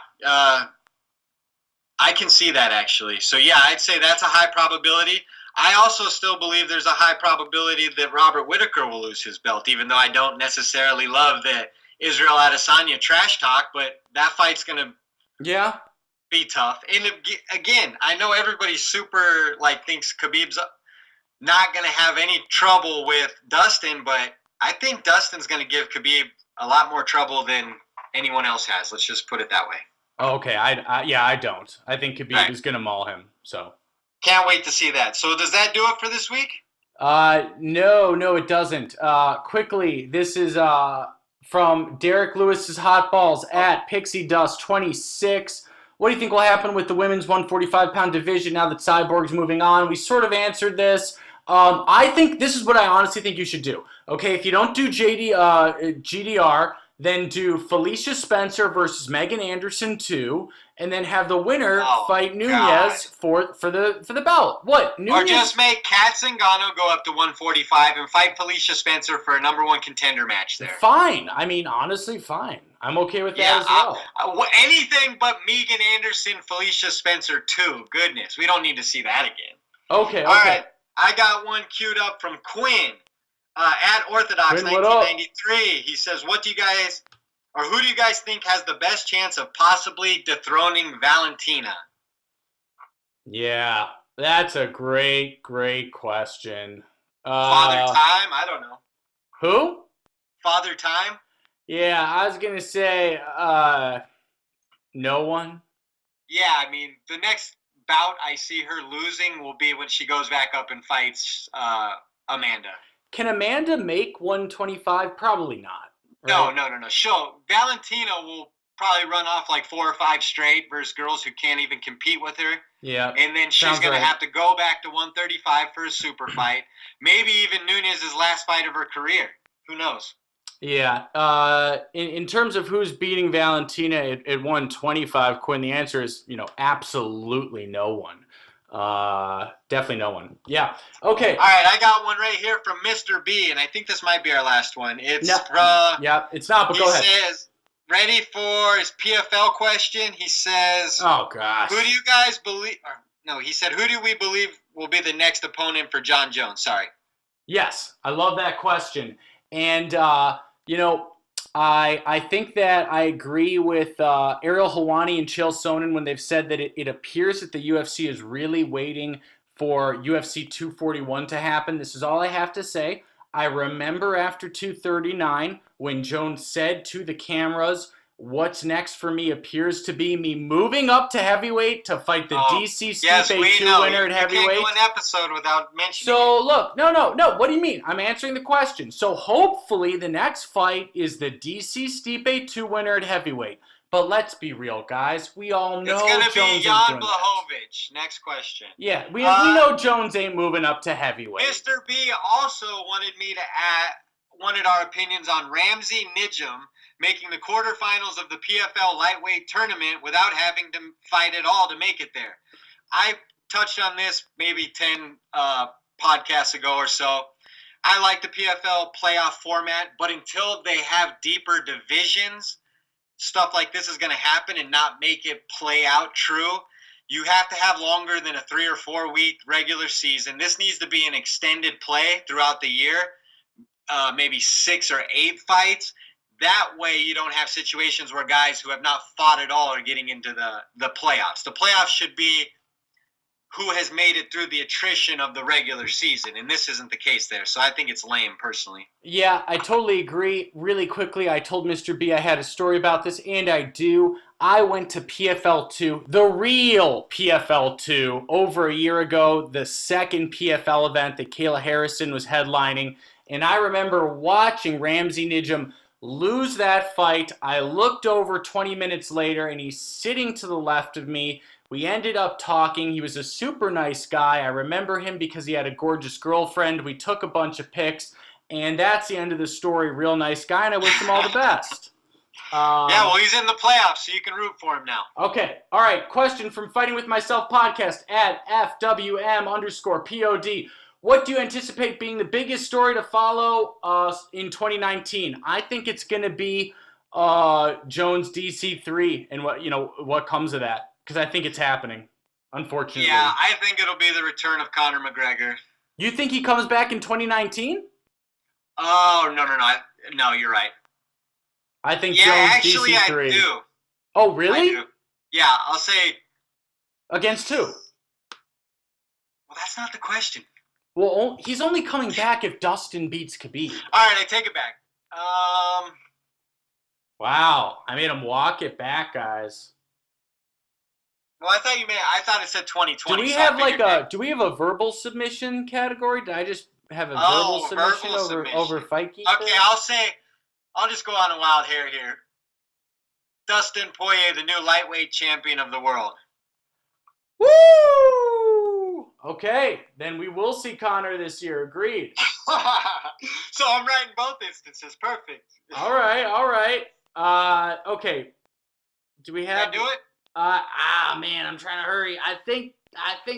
[SPEAKER 2] I can see that, actually. So, yeah, I'd say that's a high probability. I also still believe there's a high probability that Robert Whittaker will lose his belt, even though I don't necessarily love the Israel Adesanya trash talk, but that fight's going to be tough. And again, I know everybody super thinks Khabib's not going to have any trouble with Dustin, but I think Dustin's going to give Khabib a lot more trouble than anyone else has. Let's just put it that way.
[SPEAKER 1] Oh, okay. I don't. I think Khabib is going to maul him. So
[SPEAKER 2] can't wait to see that. So does that do it for this week?
[SPEAKER 1] No, it doesn't. Quickly, this is from Derek Lewis's Hot Balls at Pixie Dust 26. What do you think will happen with the women's 145-pound division now that Cyborg's moving on? We sort of answered this. I think this is what I honestly think you should do. Okay, if you don't do GDR, then do Felicia Spencer versus Megan Anderson 2, and then have the winner fight Nunez for the belt. What? Nunez?
[SPEAKER 2] Or just make Kat Zingano go up to 145 and fight Felicia Spencer for a number one contender match there.
[SPEAKER 1] Fine. I mean, honestly, fine. I'm okay with that as well.
[SPEAKER 2] Anything but Megan Anderson, Felicia Spencer 2. Goodness, we don't need to see that again.
[SPEAKER 1] Okay.
[SPEAKER 2] All right. I got one queued up from Quinn. At Orthodox
[SPEAKER 1] Quinn,
[SPEAKER 2] 1993, he says, who do you guys think has the best chance of possibly dethroning Valentina?
[SPEAKER 1] Yeah, that's a great question.
[SPEAKER 2] Father Time? I don't know.
[SPEAKER 1] Who?
[SPEAKER 2] Father Time?
[SPEAKER 1] Yeah, I was going to say no one.
[SPEAKER 2] Yeah, I mean, the next bout I see her losing will be when she goes back up and fights Amanda.
[SPEAKER 1] Can Amanda make 125? Probably not. right?
[SPEAKER 2] No. Valentina will probably run off like 4 or 5 straight versus girls who can't even compete with her.
[SPEAKER 1] Yeah.
[SPEAKER 2] And then she's going to have to go back to 135 for a super fight. Maybe even Nunes' last fight of her career. Who knows?
[SPEAKER 1] Yeah. In terms of who's beating Valentina at 125, Quinn, the answer is, absolutely no one. Definitely no one. Yeah. Okay.
[SPEAKER 2] All right, I got one right here from Mr. B, and I think this might be our last one. It's
[SPEAKER 1] yeah, it's not, but go ahead.
[SPEAKER 2] He says, ready for his PFL question. He says,
[SPEAKER 1] oh gosh,
[SPEAKER 2] who do you guys believe? No, he said, who do we believe will be the next opponent for John Jones? Sorry.
[SPEAKER 1] Yes, I love that question, and I think that I agree with Ariel Helwani and Chael Sonnen when they've said that it appears that the UFC is really waiting for UFC 241 to happen. This is all I have to say. I remember after 239 when Jones said to the cameras, "What's next for me appears to be me moving up to heavyweight to fight the DC Stipe 2 winner at heavyweight."
[SPEAKER 2] You can't do an episode without mentioning
[SPEAKER 1] So look, no. What do you mean? I'm answering the question. So hopefully the next fight is the DC Stipe 2 winner at heavyweight. But let's be real, guys. We all know Jones
[SPEAKER 2] is going to be Jan Blachowicz. Next question.
[SPEAKER 1] Yeah, we know Jones ain't moving up to heavyweight.
[SPEAKER 2] Mr. B also wanted our opinions on Ramsey Nijem making the quarterfinals of the PFL lightweight tournament without having to fight at all to make it there. I touched on this maybe 10 podcasts ago or so. I like the PFL playoff format, but until they have deeper divisions, stuff like this is going to happen and not make it play out true. You have to have longer than a 3 or 4 week regular season. This needs to be an extended play throughout the year, maybe 6 or 8 fights. That way you don't have situations where guys who have not fought at all are getting into the playoffs. The playoffs should be who has made it through the attrition of the regular season, and this isn't the case there. So I think it's lame, personally.
[SPEAKER 1] Yeah, I totally agree. Really quickly, I told Mr. B I had a story about this, and I do. I went to PFL 2, the real PFL 2, over a year ago, the second PFL event that Kayla Harrison was headlining, and I remember watching Ramsey Nijem lose that fight. I looked over 20 minutes later, and he's sitting to the left of me. We ended up talking. He was a super nice guy. I remember him because he had a gorgeous girlfriend. We took a bunch of pics, and that's the end of the story. Real nice guy, and I wish him all the best.
[SPEAKER 2] Yeah, well, he's in the playoffs, so you can root for him now.
[SPEAKER 1] Okay. All right. Question from Fighting With Myself podcast at FWM_POD. What do you anticipate being the biggest story to follow in 2019? I think it's going to be Jones DC3 and what comes of that. Because I think it's happening, unfortunately.
[SPEAKER 2] Yeah, I think it'll be the return of Conor McGregor.
[SPEAKER 1] You think he comes back in 2019?
[SPEAKER 2] Oh, no. No, you're right.
[SPEAKER 1] I think Jones
[SPEAKER 2] actually,
[SPEAKER 1] DC3.
[SPEAKER 2] I do.
[SPEAKER 1] Oh, really?
[SPEAKER 2] I do. Yeah, I'll say.
[SPEAKER 1] Against who?
[SPEAKER 2] Well, that's not the question.
[SPEAKER 1] Well, he's only coming back if Dustin beats Khabib.
[SPEAKER 2] All right, I take it back.
[SPEAKER 1] Wow, I made him walk it back, guys.
[SPEAKER 2] Well, I thought it said 2020.
[SPEAKER 1] Do we have a verbal submission category? Did I just have a verbal submission over Fight Geek?
[SPEAKER 2] Okay, I'll just go on a wild hair here. Dustin Poirier, the new lightweight champion of the world.
[SPEAKER 1] Woo! Okay, then we will see Conor this year. Agreed.
[SPEAKER 2] So I'm right in both instances. Perfect.
[SPEAKER 1] All right. Okay. Do we have?
[SPEAKER 2] Can I do it?
[SPEAKER 1] Man, I'm trying to hurry. I think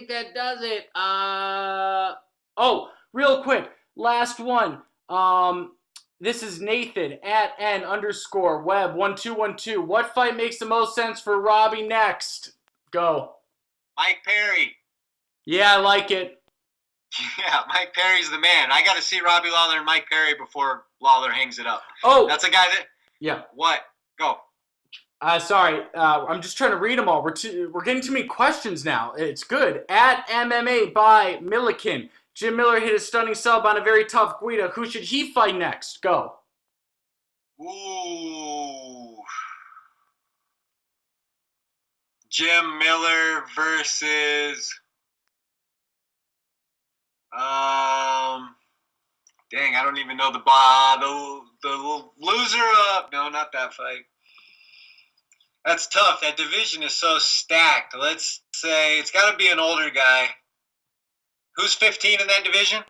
[SPEAKER 1] that does it. Real quick, last one. This is Nathan at N_Web1212. What fight makes the most sense for Robbie next? Go.
[SPEAKER 2] Mike Perry.
[SPEAKER 1] Yeah, I like it.
[SPEAKER 2] Yeah, Mike Perry's the man. I got to see Robbie Lawler and Mike Perry before Lawler hangs it up.
[SPEAKER 1] Oh,
[SPEAKER 2] that's a guy that.
[SPEAKER 1] Yeah.
[SPEAKER 2] What? Go.
[SPEAKER 1] Sorry, I'm just trying to read them all. We're getting too many questions now. It's good. At MMA by Milliken. Jim Miller hit a stunning sub on a very tough Guida. Who should he fight next? Go.
[SPEAKER 2] Ooh. Jim Miller versus... Dang, I don't even know the the loser of... No, not that fight. That's tough. That division is so stacked. Let's say it's got to be an older guy. Who's 15 in that division?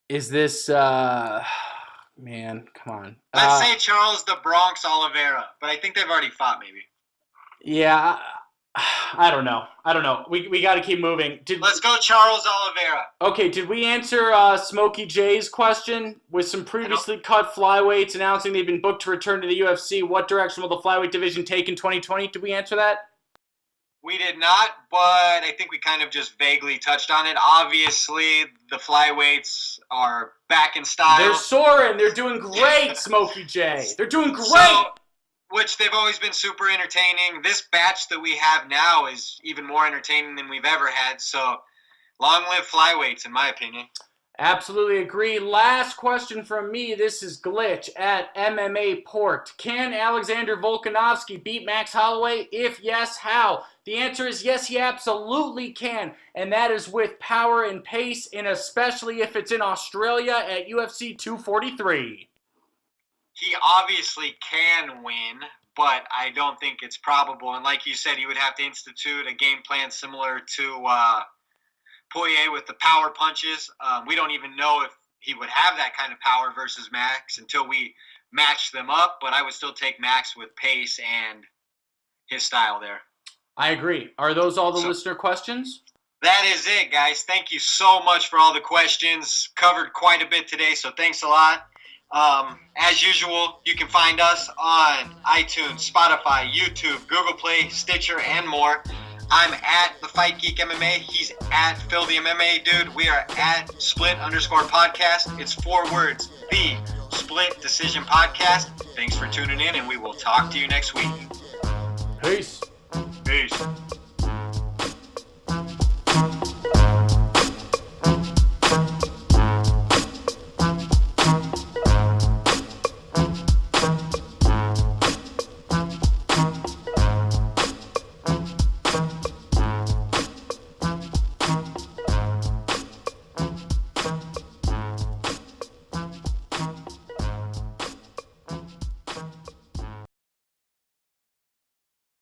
[SPEAKER 1] Is this man, come on.
[SPEAKER 2] Let's say Charles the Bronx Oliveira, but I think they've already fought maybe.
[SPEAKER 1] Yeah, I don't know. We got to keep moving.
[SPEAKER 2] Let's go Charles Oliveira.
[SPEAKER 1] Okay, did we answer Smokey J's question with some previously cut flyweights announcing they've been booked to return to the UFC? What direction will the flyweight division take in 2020? Did we answer that?
[SPEAKER 2] We did not, but I think we kind of just vaguely touched on it. Obviously, the flyweights are back in style.
[SPEAKER 1] They're soaring. They're doing great, Smokey J. They're doing great.
[SPEAKER 2] So, which they've always been super entertaining. This batch that we have now is even more entertaining than we've ever had. So, long live flyweights, in my opinion.
[SPEAKER 1] Absolutely agree. Last question from me. This is Glitch at MMA Port. Can Alexander Volkanovski beat Max Holloway? If yes, how? The answer is yes, he absolutely can. And that is with power and pace, and especially if it's in Australia at UFC 243.
[SPEAKER 2] He obviously can win, but I don't think it's probable. And like you said, he would have to institute a game plan similar to Poirier with the power punches. We don't even know if he would have that kind of power versus Max until we match them up, but I would still take Max with pace and his style there.
[SPEAKER 1] I agree. Are those all the listener questions?
[SPEAKER 2] That is it, guys. Thank you so much for all the questions. Covered quite a bit today, so thanks a lot. As usual, you can find us on iTunes, Spotify, YouTube, Google Play, Stitcher, and more. I'm at The Fight Geek MMA. He's at Phil the MMA Dude. We are at Split_podcast. It's 4 words. The Split Decision Podcast. Thanks for tuning in, and we will talk to you next week.
[SPEAKER 1] Peace.
[SPEAKER 2] Peace.